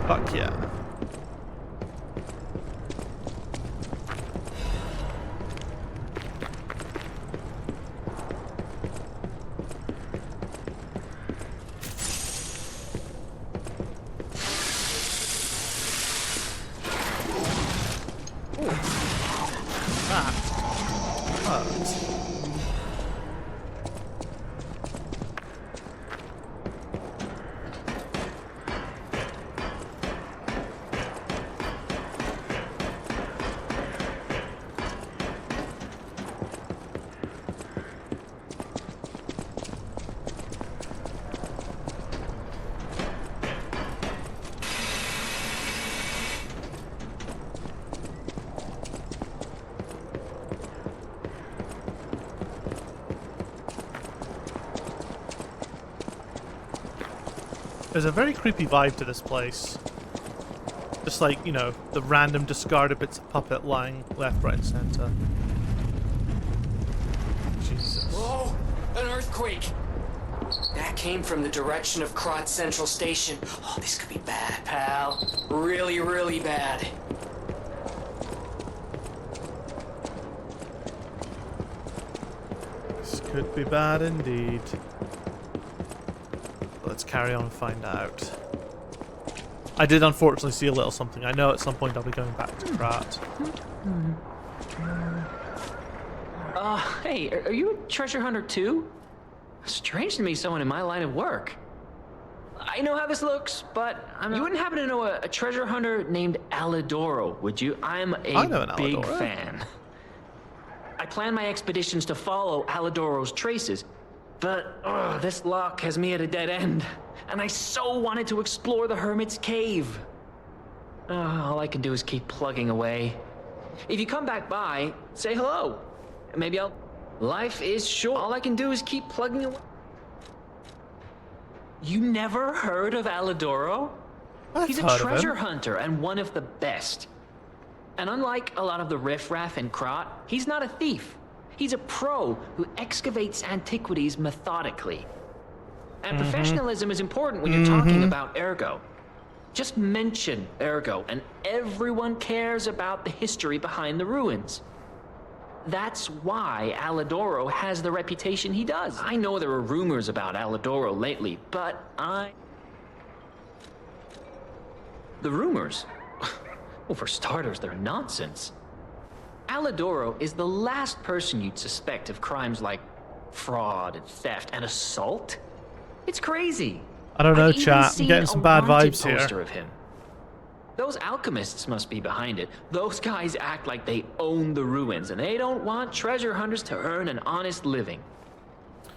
Speaker 1: Fuck yeah. That hurts. There's a very creepy vibe to this place. Just like, you know, the random discarded bits of puppet lying left, right, and center. Jesus.
Speaker 8: Whoa! An earthquake! That came from the direction of Krot Central Station. Oh, this could be bad, pal. Really, really bad.
Speaker 1: This could be bad indeed. Let's carry on and find out. I did unfortunately see a little something. I know at some point I'll be going back to Krat.
Speaker 8: Hey, are you a treasure hunter too? Strange to me, someone in my line of work. I know how this looks, but you wouldn't happen to know a treasure hunter named Alidoro, would you? I'm
Speaker 1: I know an
Speaker 8: a big
Speaker 1: Alidoro.
Speaker 8: fan. I plan my expeditions to follow Alidoro's traces, but this lock has me at a dead end, and I so wanted to explore the Hermit's Cave. All I can do is keep plugging away. If you come back by, say hello. Maybe I'll... Life is short. All I can do is keep plugging away. You never heard of Alidoro? He's a
Speaker 1: heard of
Speaker 8: treasure
Speaker 1: him.
Speaker 8: hunter and one of the best. And unlike a lot of the riffraff and Krot, he's not a thief. He's a pro who excavates antiquities methodically. And professionalism is important when you're talking about Ergo. Just mention Ergo, and everyone cares about the history behind the ruins. That's why Alidoro has the reputation he does. I know there are rumors about Alidoro lately, but The rumors? Well, for starters, they're nonsense. Alidoro is the last person you'd suspect of crimes like fraud and theft and assault. It's crazy.
Speaker 1: I don't know,
Speaker 8: I've even
Speaker 1: chat. I'm
Speaker 8: seen
Speaker 1: getting
Speaker 8: a
Speaker 1: some bad
Speaker 8: wanted
Speaker 1: vibes
Speaker 8: poster
Speaker 1: here.
Speaker 8: of him. Those alchemists must be behind it. Those guys act like they own the ruins, and they don't want treasure hunters to earn an honest living.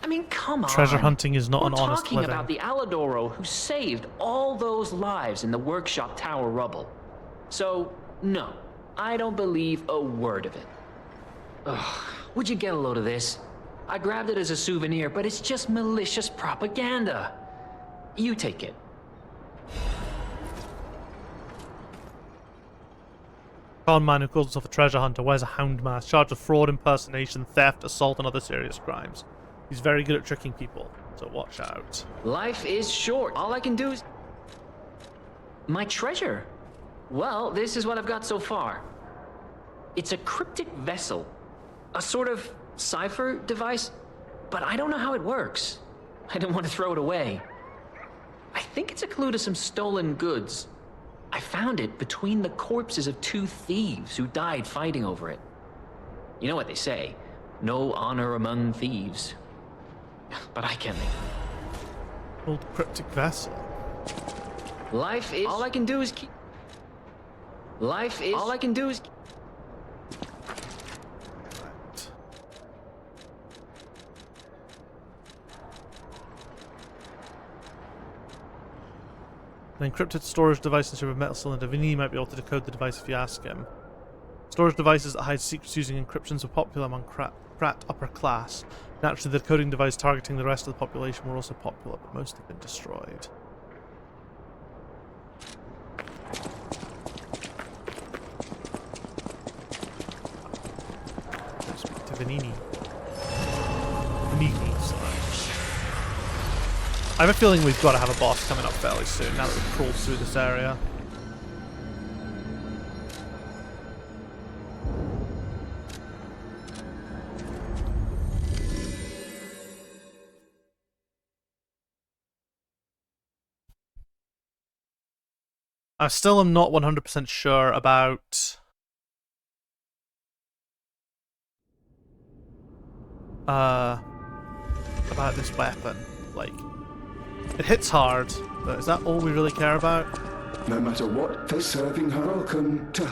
Speaker 8: I mean, come on.
Speaker 1: Treasure hunting is not
Speaker 8: We're
Speaker 1: an honest
Speaker 8: talking
Speaker 1: living.
Speaker 8: about the Alidoro who saved all those lives in the workshop tower rubble. So, no, I don't believe a word of it. Ugh, would you get a load of this? I grabbed it as a souvenir, but it's just malicious propaganda. You take it.
Speaker 1: Con man who calls himself a treasure hunter wears a hound mask, charged with fraud, impersonation, theft, assault, and other serious crimes. He's very good at tricking people, so watch out.
Speaker 8: Life is short. All I can do is... My treasure? Well, this is what I've got so far. It's a cryptic vessel. A sort of cipher device, but I don't know how it works. I don't want to throw it away. I think it's a clue to some stolen goods. I found it between the corpses of 2 thieves who died fighting over it. You know what they say, no honor among thieves. But I can't think.
Speaker 1: Old cryptic vessel.
Speaker 8: Life is... All I can do is keep... Life is... All I can do is...
Speaker 1: Right. An encrypted storage device in shape of metal cylinder. Vinny might be able to decode the device if you ask him. Storage devices that hide secrets using encryptions were popular among Krat upper class. Naturally, the decoding device targeting the rest of the population were also popular, but most have been destroyed. Let's speak to Vanini. Vanini, sorry. I have a feeling we've got to have a boss coming up fairly soon, now that we've crawled through this area. I still am not 100% sure about this weapon. Like, it hits hard, but is that all we really care about?
Speaker 3: No matter what they're serving her, welcome to...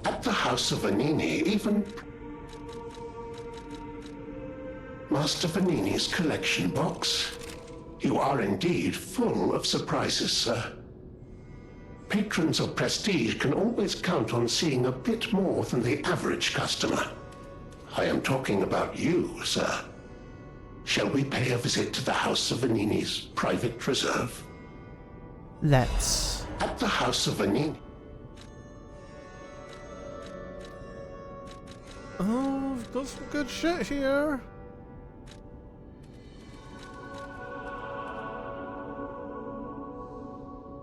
Speaker 3: At the House of Vanini, even... Master Vanini's collection box. You are indeed full of surprises, sir. Patrons of prestige can always count on seeing a bit more than the average customer. I am talking about you, sir. Shall we pay a visit to the House of Vanini's private reserve?
Speaker 1: Let's.
Speaker 3: At the House of Vanini...
Speaker 1: Oh, we've got some good shit here.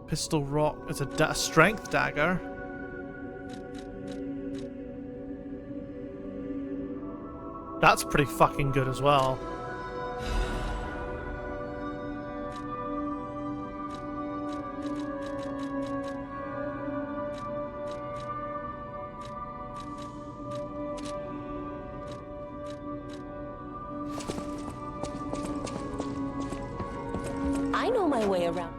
Speaker 1: Pistol rock. It's a strength dagger. That's pretty fucking good as well.
Speaker 5: I know my way around.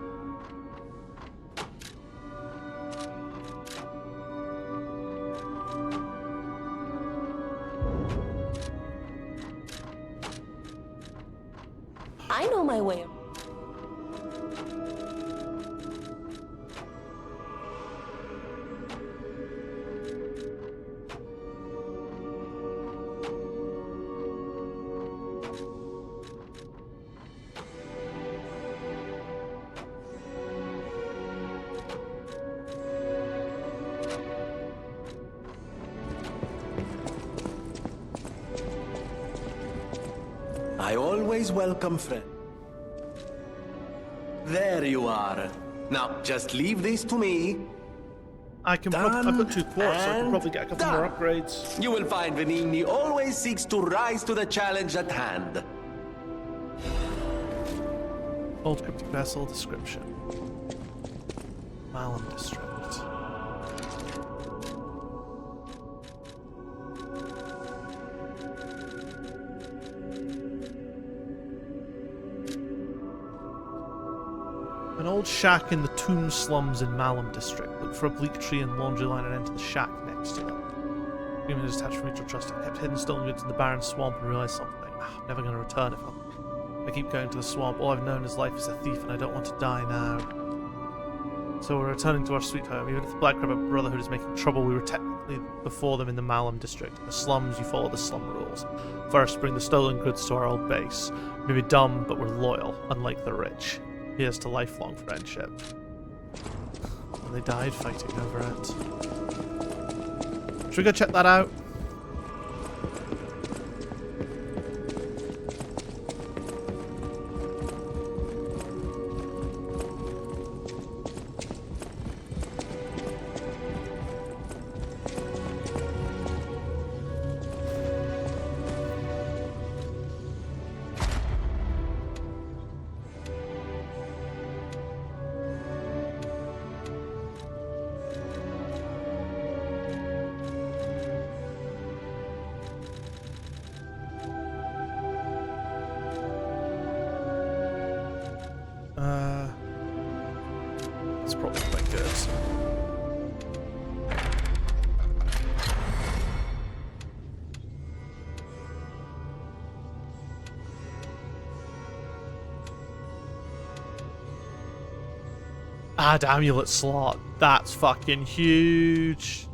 Speaker 5: I know my way around.
Speaker 9: I always welcome friends. There you are. Now, just leave this to me.
Speaker 1: I can probably. I've got 2 quartz, so I can probably get a couple more upgrades.
Speaker 9: You will find Venigni always seeks to rise to the challenge at hand.
Speaker 1: Old cryptic vessel description. Malum district. An old shack in the tomb slums in Malum district. Look for a bleak tree and laundry line and enter the shack next to it. Agreement is attached for mutual trust. I kept hidden stolen goods in the barren swamp and realized something. I'm never going to return if I keep going to the swamp. All I've known is life is a thief and I don't want to die now. So we're returning to our sweet home. Even if the Black Rabbit Brotherhood is making trouble, we were technically before them in the Malum district. In the slums, you follow the slum rules. First, bring the stolen goods to our old base. We may be dumb, but we're loyal, unlike the rich. Here's to lifelong friendship. And they died fighting over it. Should we go check that out? It's probably quite good. Add amulet slot. That's fucking huge.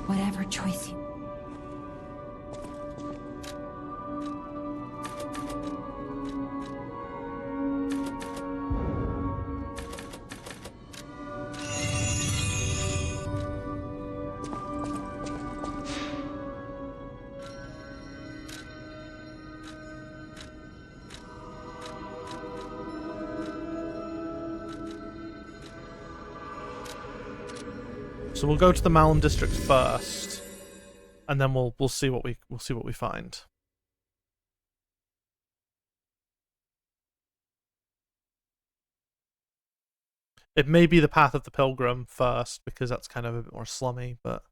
Speaker 4: Whatever choice you...
Speaker 1: So we'll go to the Malum district first, and then we'll see what we find. It may be the Path of the Pilgrim first because that's kind of a bit more slummy, but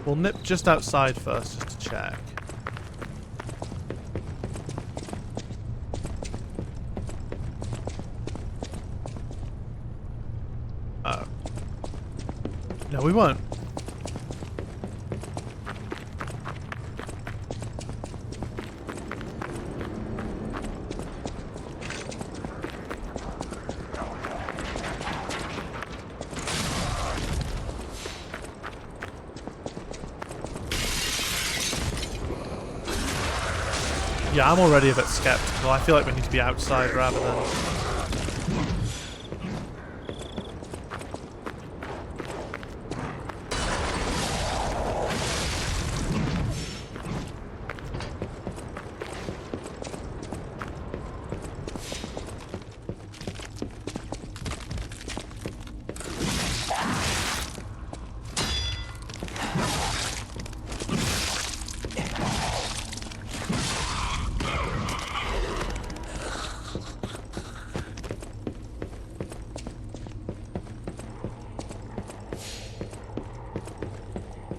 Speaker 1: We'll nip just outside first, just to check. Oh. No, we won't. Yeah, I'm already a bit skeptical. I feel like we need to be outside rather than...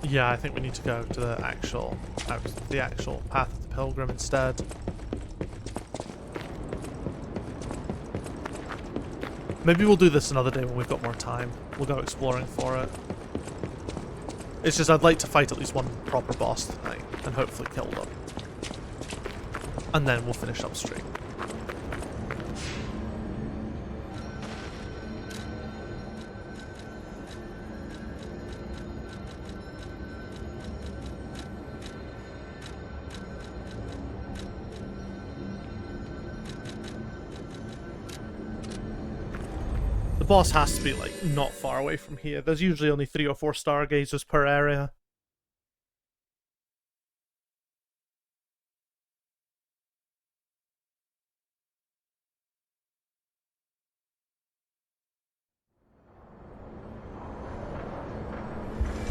Speaker 1: Yeah, I think we need to go to the actual path of the pilgrim instead. Maybe we'll do this another day when we've got more time. We'll go exploring for it. It's just I'd like to fight at least one proper boss tonight and hopefully kill them. And then we'll finish upstream. The boss has to be, like, not far away from here. There's usually only 3 or 4 stargazers per area.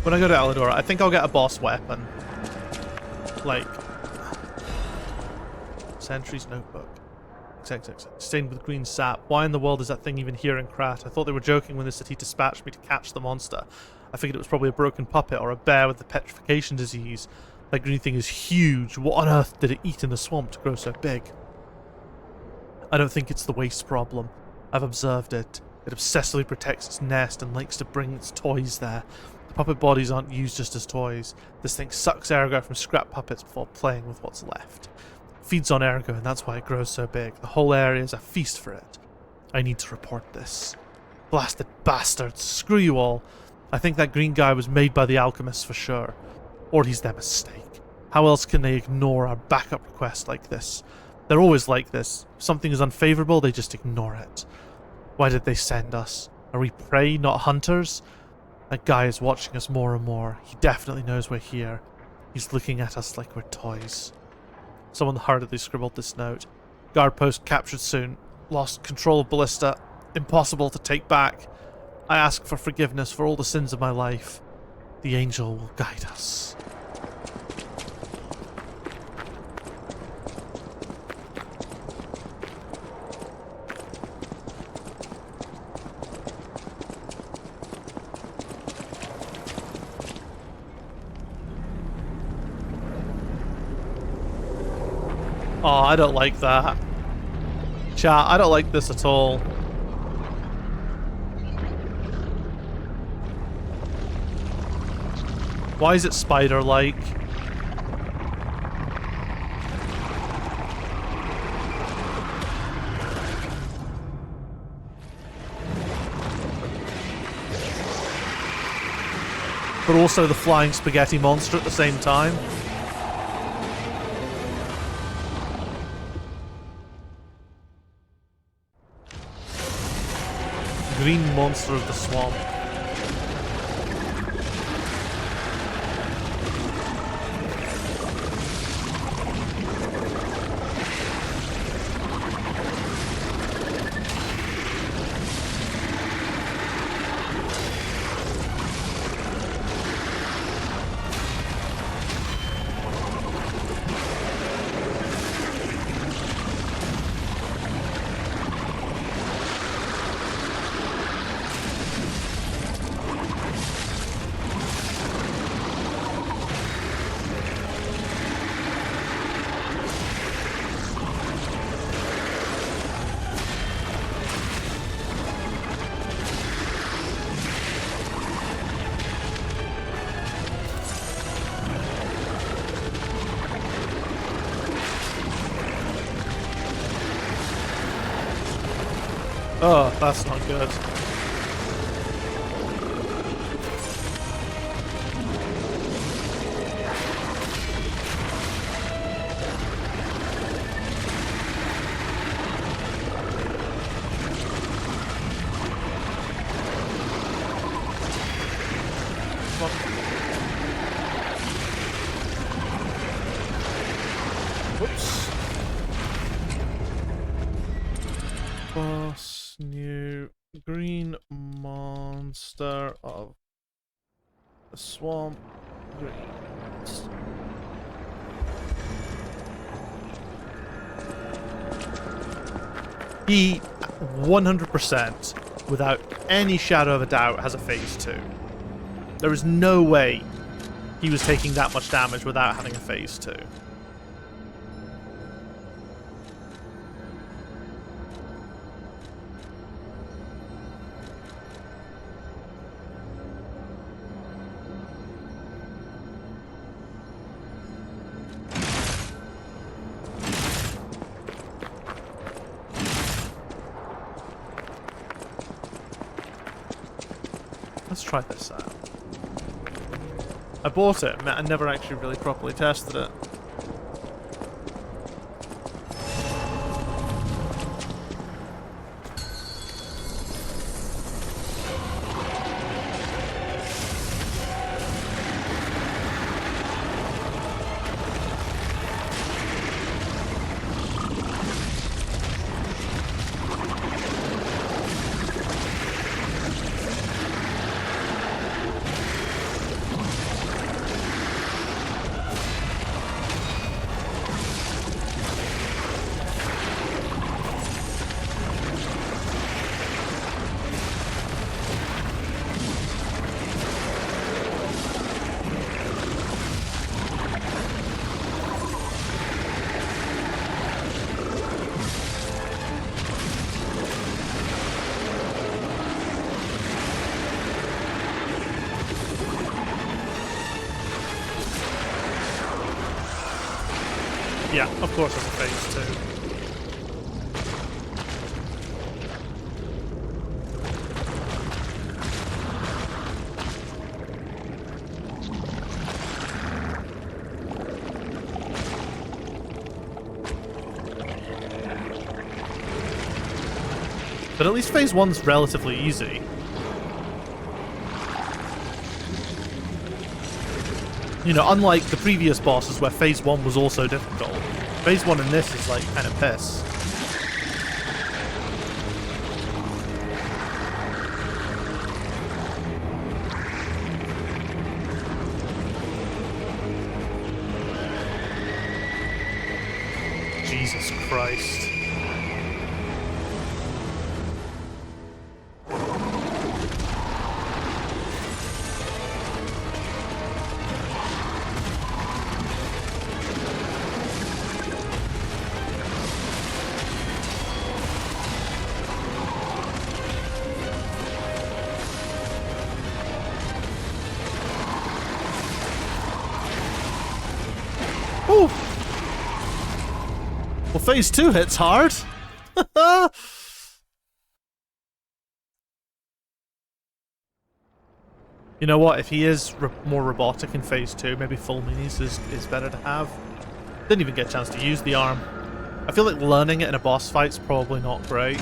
Speaker 1: When I go to Aladora, I think I'll get a boss weapon. Like... Sentry's Notebook. Stained with green sap. Why in the world is that thing even here in Krat? I thought they were joking when they said he dispatched me to catch the monster. I figured it was probably a broken puppet or a bear with the petrification disease. That green thing is huge. What on earth did it eat in the swamp to grow so big? I don't think it's the waste problem. I've observed it. It obsessively protects its nest and likes to bring its toys there. The puppet bodies aren't used just as toys. This thing sucks ergo from scrap puppets before playing with what's left. Feeds on ergo, and that's why it grows so big. The whole area is a feast for it. I need to report this. Blasted bastards. Screw you all. I think that green guy was made by the alchemists for sure. Or he's their mistake. How else can they ignore our backup request like this? They're always like this. If something is unfavorable, they just ignore it. Why did they send us? Are we prey, not hunters? That guy is watching us more and more. He definitely knows we're here. He's looking at us like we're toys. Someone hurriedly scribbled this note. Guard post captured soon. Lost control of ballista. Impossible to take back. I ask for forgiveness for all the sins of my life. The angel will guide us. Oh, I don't like that. Chat, I don't like this at all. Why is it spider-like? But also the flying spaghetti monster at the same time. Green monster of the swamp. Oh, that's not good. Whoops. Boss, new green monster of the swamp. Green. He 100%, without any shadow of a doubt, has a phase 2. There is no way he was taking that much damage without having a phase 2. Let's try this out. I bought it, I never actually really properly tested it. Yeah, of course it's a phase 2. But at least phase 1's relatively easy. You know, unlike the previous bosses where phase 1 was also difficult. Phase 1 in this is like kind of piss. Jesus Christ. Ooh. Well, phase 2 hits hard. You know what? If he is more robotic in phase 2, maybe full minis is better to have. Didn't even get a chance to use the arm. I feel like learning it in a boss fight's probably not great.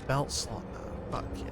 Speaker 1: Belt slot now. Fuck yeah.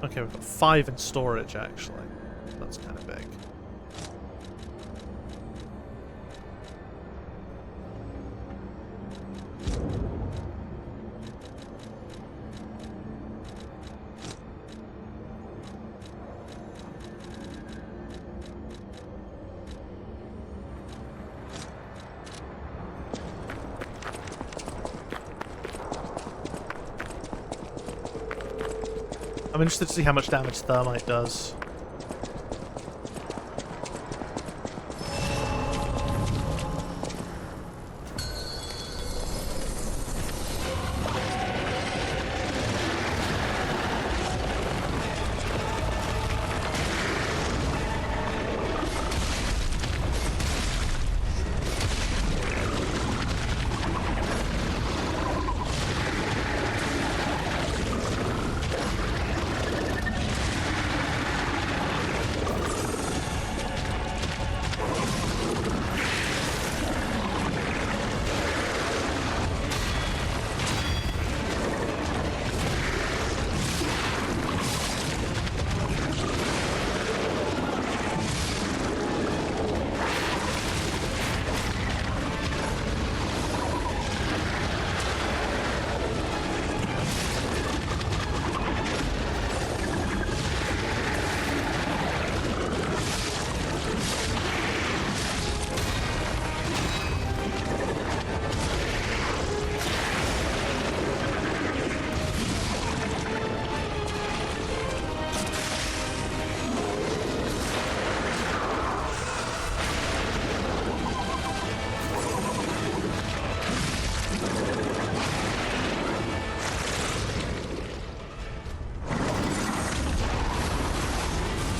Speaker 1: Okay, we've got 5 in storage, actually. That's kind of big. I'm interested to see how much damage thermite does.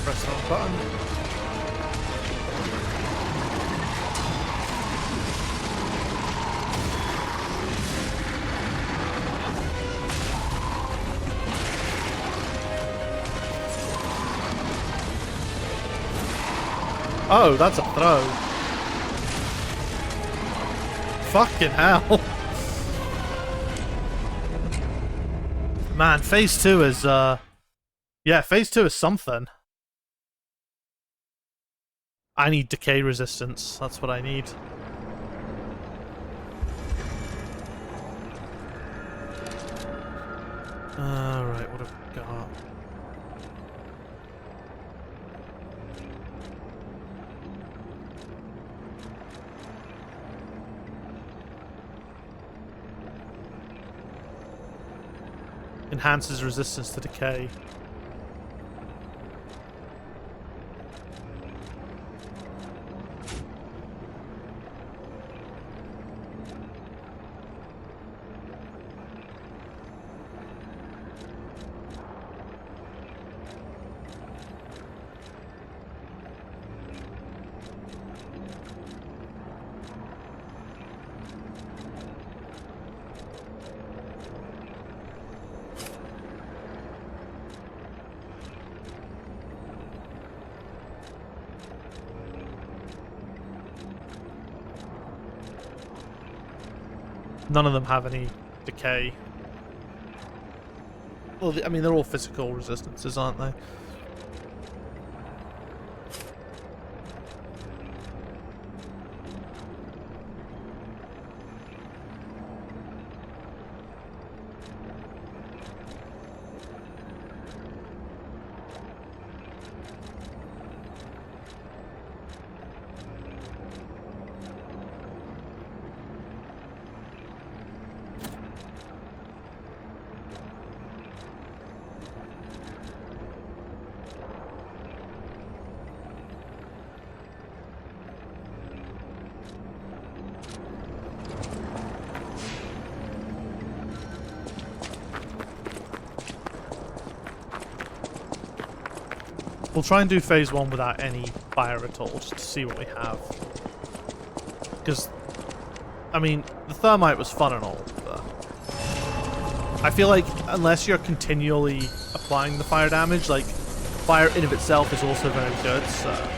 Speaker 1: Press the wrong button. Oh, that's a throw. Fucking hell. Man, phase 2 is, yeah, phase 2 is something. I need decay resistance. That's what I need. Alright, what have we got? Enhances resistance to decay. None of them have any decay. Well, I mean, they're all physical resistances, aren't they? We'll try and do phase 1 without any fire at all, just to see what we have. Because, I mean, the thermite was fun and all, but I feel like unless you're continually applying the fire damage, like, fire in of itself is also very good, so...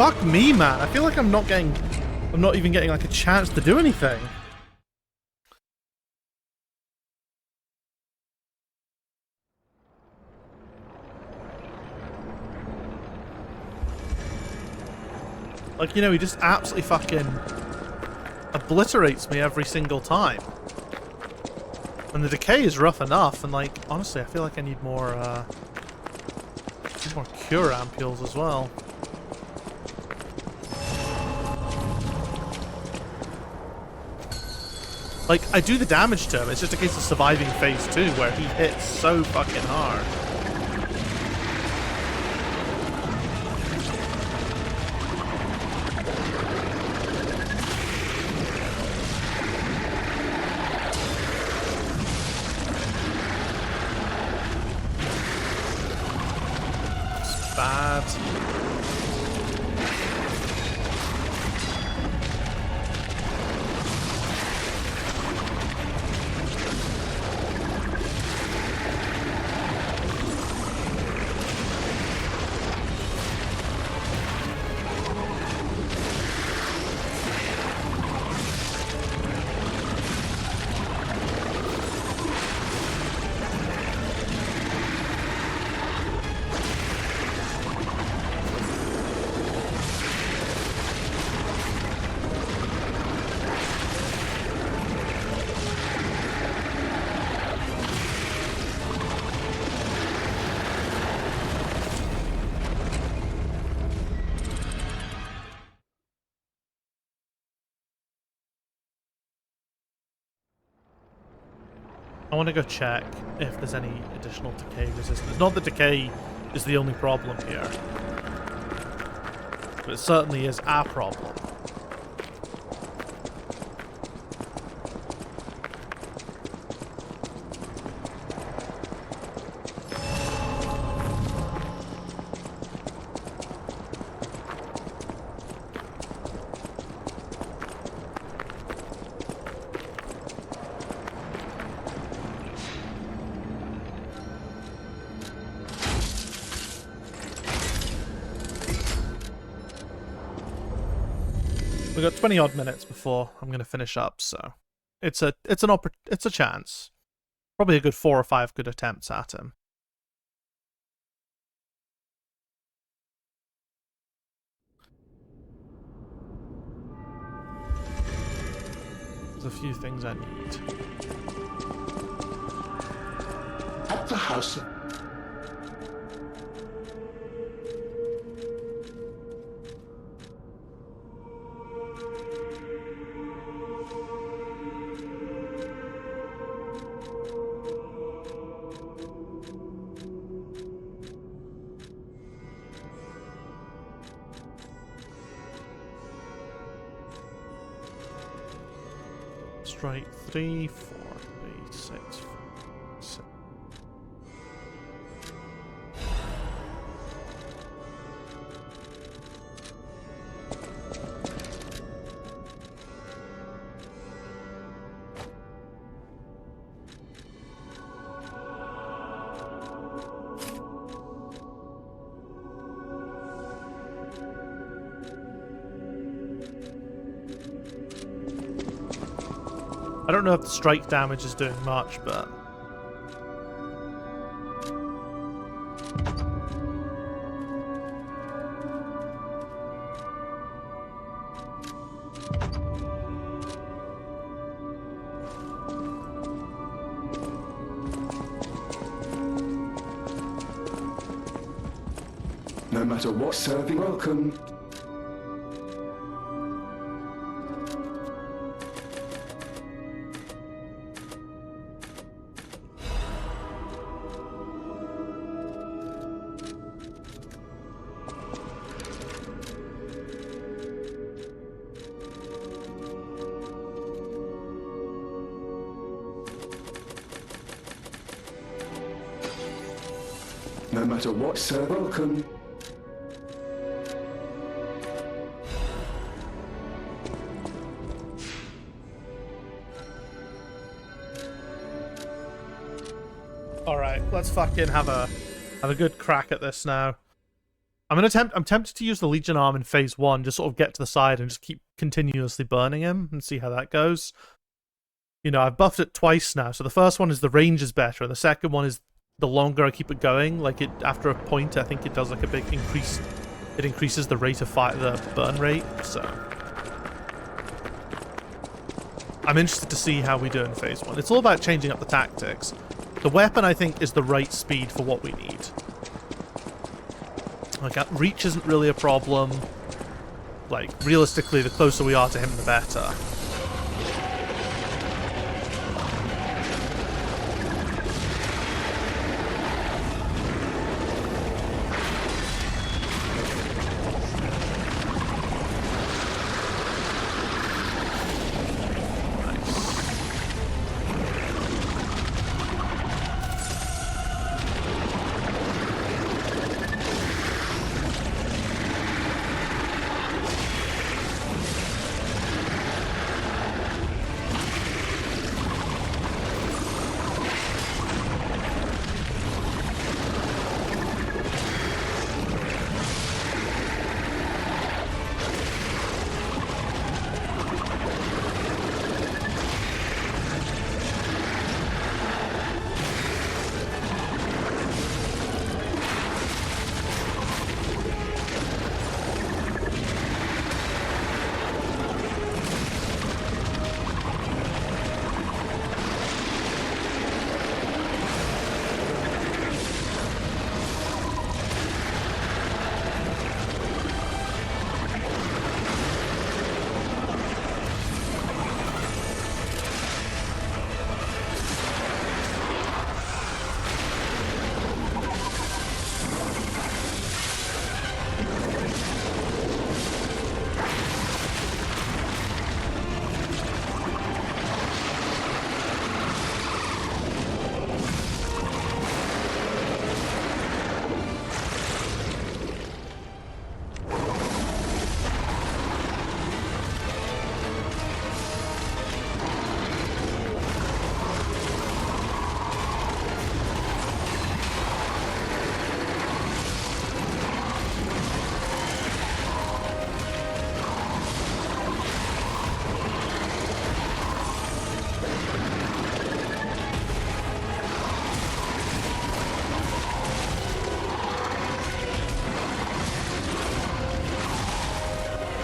Speaker 1: Fuck me, man. I feel like I'm not even getting like a chance to do anything. Like, you know, he just absolutely fucking obliterates me every single time. And the decay is rough enough, and like, honestly, I feel like I need more cure ampules as well. Like, I do the damage to him, it's just a case of surviving phase 2, where he hits so fucking hard. It's bad. I want to go check if there's any additional decay resistance. Not that decay is the only problem here, but it certainly is a problem. We've got 20 odd minutes before I'm going to finish up, so it's a chance. Probably a good 4 or 5 good attempts at him. There's a few things I need.
Speaker 3: At the house.
Speaker 1: Strike 3, 4, 3, 6, 7. I don't know if the strike damage is doing much, but...
Speaker 3: No matter what, serving welcome. No matter what, sir, welcome.
Speaker 1: Alright, let's fucking have a good crack at this now. I'm tempted to use the Legion arm in phase 1, just sort of get to the side and just keep continuously burning him and see how that goes. You know, I've buffed it twice now, so the first one is the range is better, and the second one is the longer I keep it going, like it after a point, I think it does like a big increase. It increases the rate of fire, the burn rate. So I'm interested to see how we do in phase 1. It's all about changing up the tactics. The weapon, I think, is the right speed for what we need. Like reach isn't really a problem. Like realistically, the closer we are to him, the better.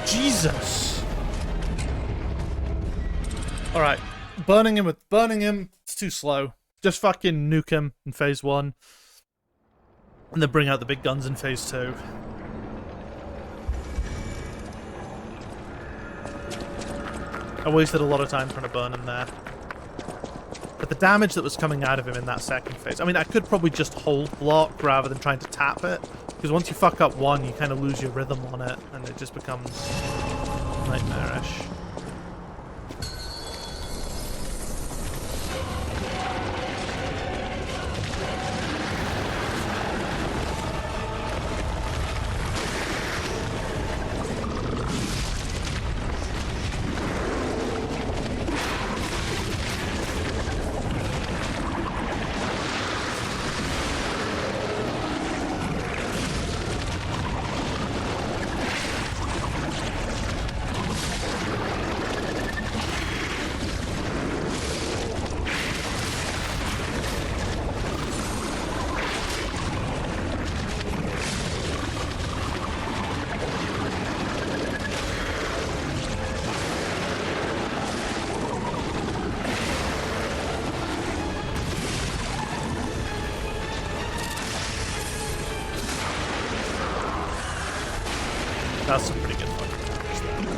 Speaker 1: Jesus. Alright. Burning him, it's too slow. Just fucking nuke him in phase 1. And then bring out the big guns in phase 2. I wasted a lot of time trying to burn him there. But the damage that was coming out of him in that second phase... I mean, I could probably just hold block rather than trying to tap it. Because once you fuck up one, you kind of lose your rhythm on it. And it just becomes nightmarish. That's some pretty good fucking damage there.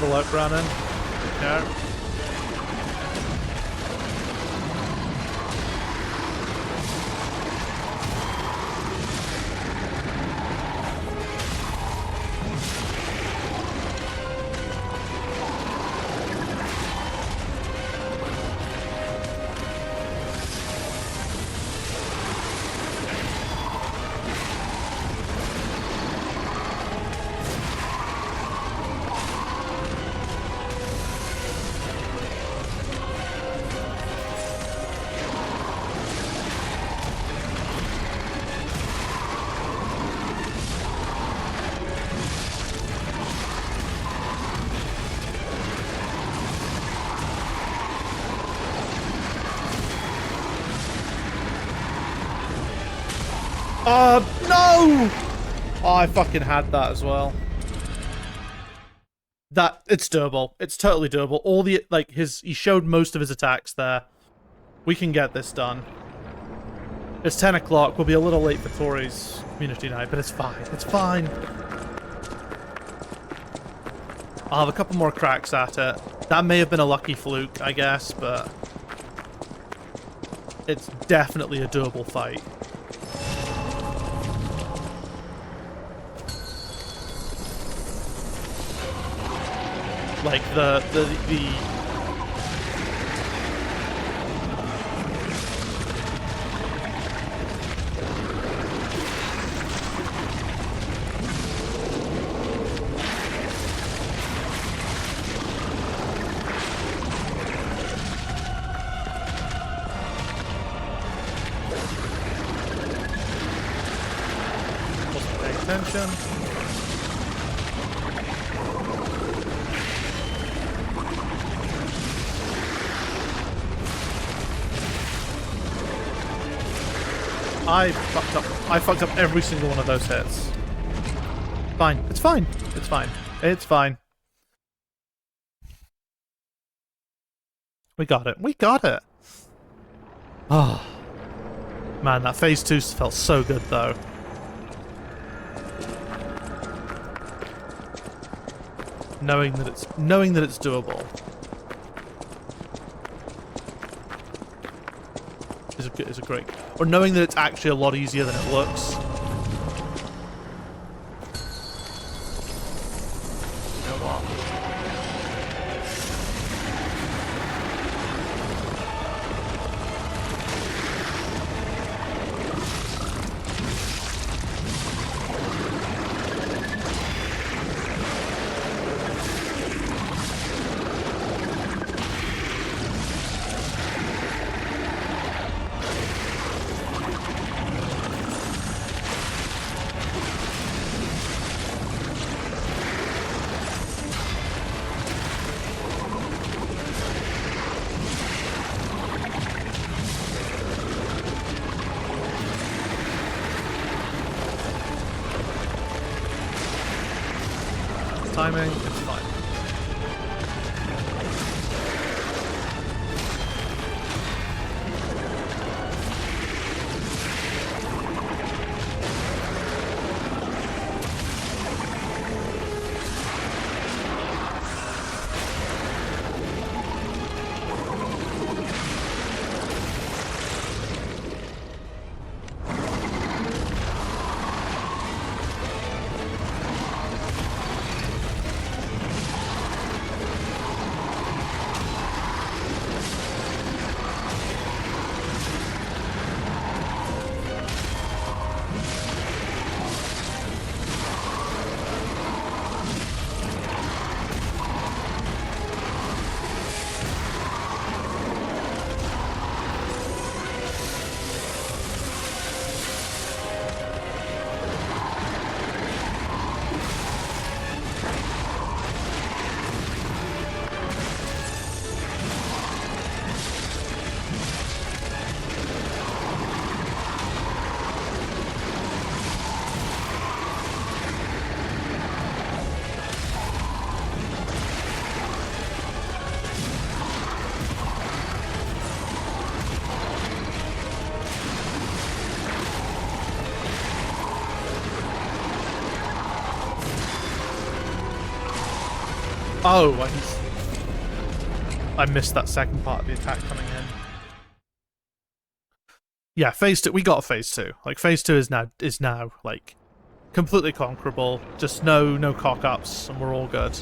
Speaker 1: luck, Brannon. Take care. Oh, no! Oh, I fucking had that as well. It's doable. It's totally doable. All the, like, he showed most of his attacks there. We can get this done. It's 10 o'clock. We'll be a little late for Tori's community night, but it's fine. It's fine. I'll have a couple more cracks at it. That may have been a lucky fluke, I guess, but it's definitely a doable fight. Like the wasn't paying attention. I fucked up every single one of those hits. Fine. It's fine. It's fine. It's fine. We got it. We got it. Oh. Man, that phase 2 felt so good though. Knowing that it's doable. Is a great, or knowing that it's actually a lot easier than it looks. You know what? Timing, it's fine. Oh, I missed that second part of the attack coming in. Yeah, phase 2. We got phase 2. Like, phase 2 is now like completely conquerable. Just no cock ups, and we're all good.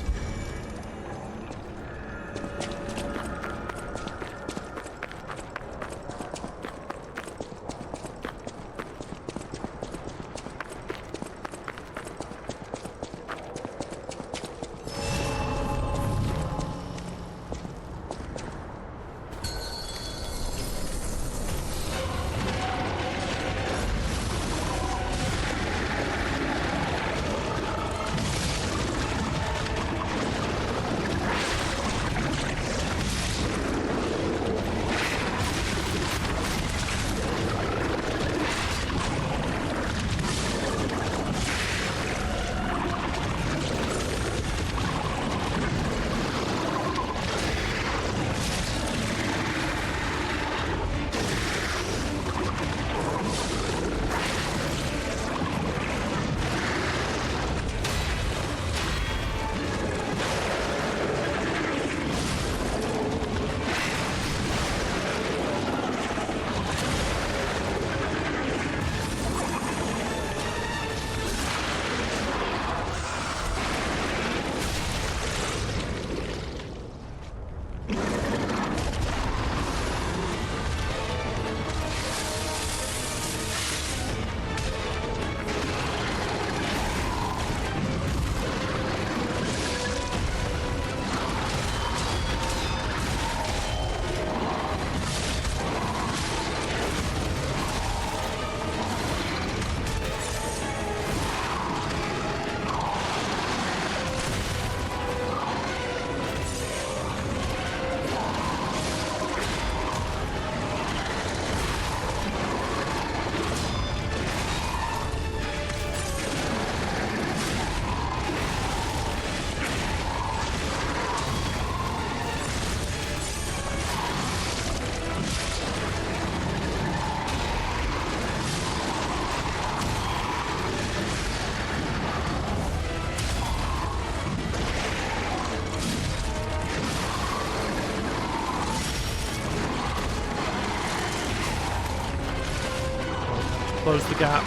Speaker 1: Close the gap.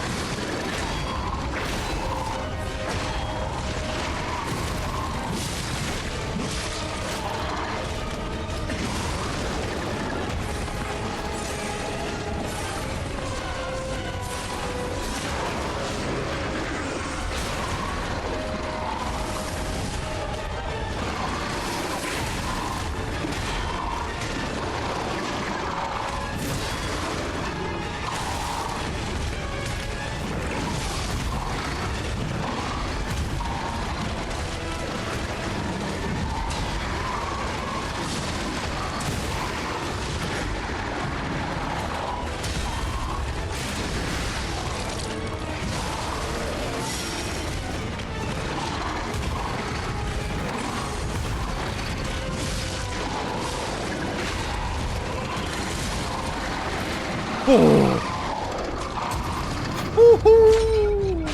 Speaker 1: Woohoo!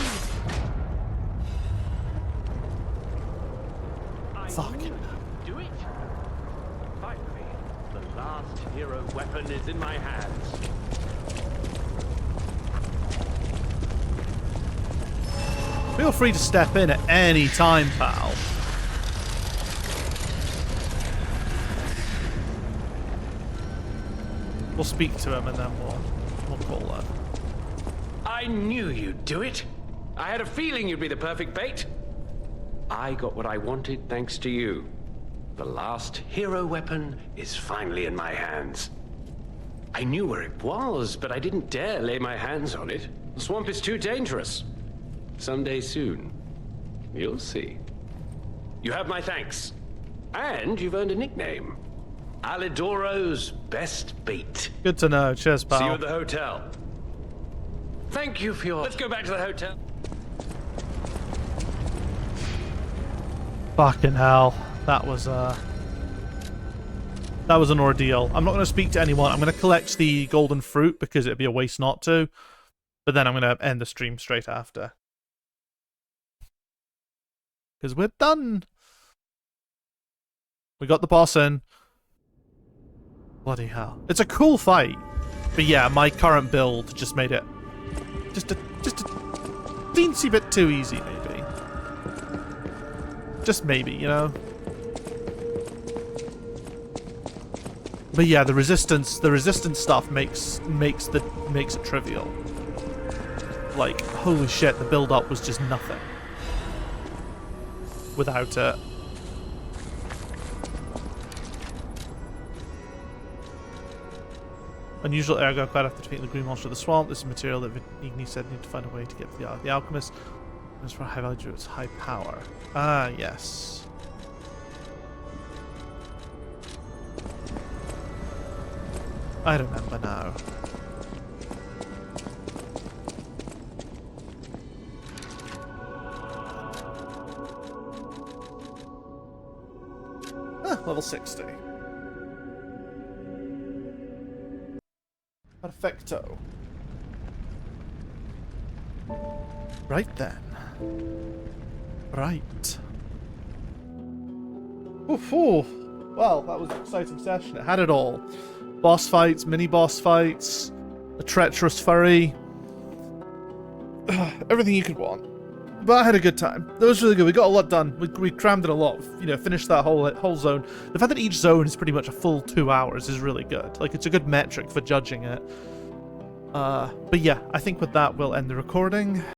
Speaker 1: Fucking
Speaker 2: Do it! Finally, the last hero weapon is in my hands.
Speaker 1: Feel free to step in at any time, pal. We'll speak to him and then we'll call that.
Speaker 2: I knew you'd do it. I had a feeling you'd be the perfect bait. I got what I wanted thanks to you. The last hero weapon is finally in my hands. I knew where it was, but I didn't dare lay my hands on it. The swamp is too dangerous. Someday soon, you'll see. You have my thanks. And you've earned a nickname. Alidoro's best bait.
Speaker 1: Good to know. Cheers, pal.
Speaker 2: See you at the hotel. Thank you for your... Let's go back to the hotel.
Speaker 1: Fucking hell. That was an ordeal. I'm not going to speak to anyone. I'm going to collect the golden fruit because it'd be a waste not to. But then I'm going to end the stream straight after. Because we're done. We got the boss in. Bloody hell. It's a cool fight. But yeah, my current build just made it just a teensy bit too easy, maybe. Just maybe, you know? But yeah, the resistance stuff makes it trivial. Like, holy shit, the build up was just nothing without it. Unusual ergo quite after defeating the green monster of the swamp. This is material that Igni said need to find a way to get to the alchemist. It's for high value due to its high power. Ah, yes. I remember now. Ah, level 60. Perfecto. Right then. Right. Oof, oof. Well, that was an exciting session. It had it all. Boss fights, mini-boss fights, a treacherous furry. Everything you could want. But I had a good time. That was really good. We got a lot done. We crammed in a lot. You know, finished that whole zone. The fact that each zone is pretty much a full 2 hours is really good. Like, it's a good metric for judging it. But yeah, I think with that we'll end the recording.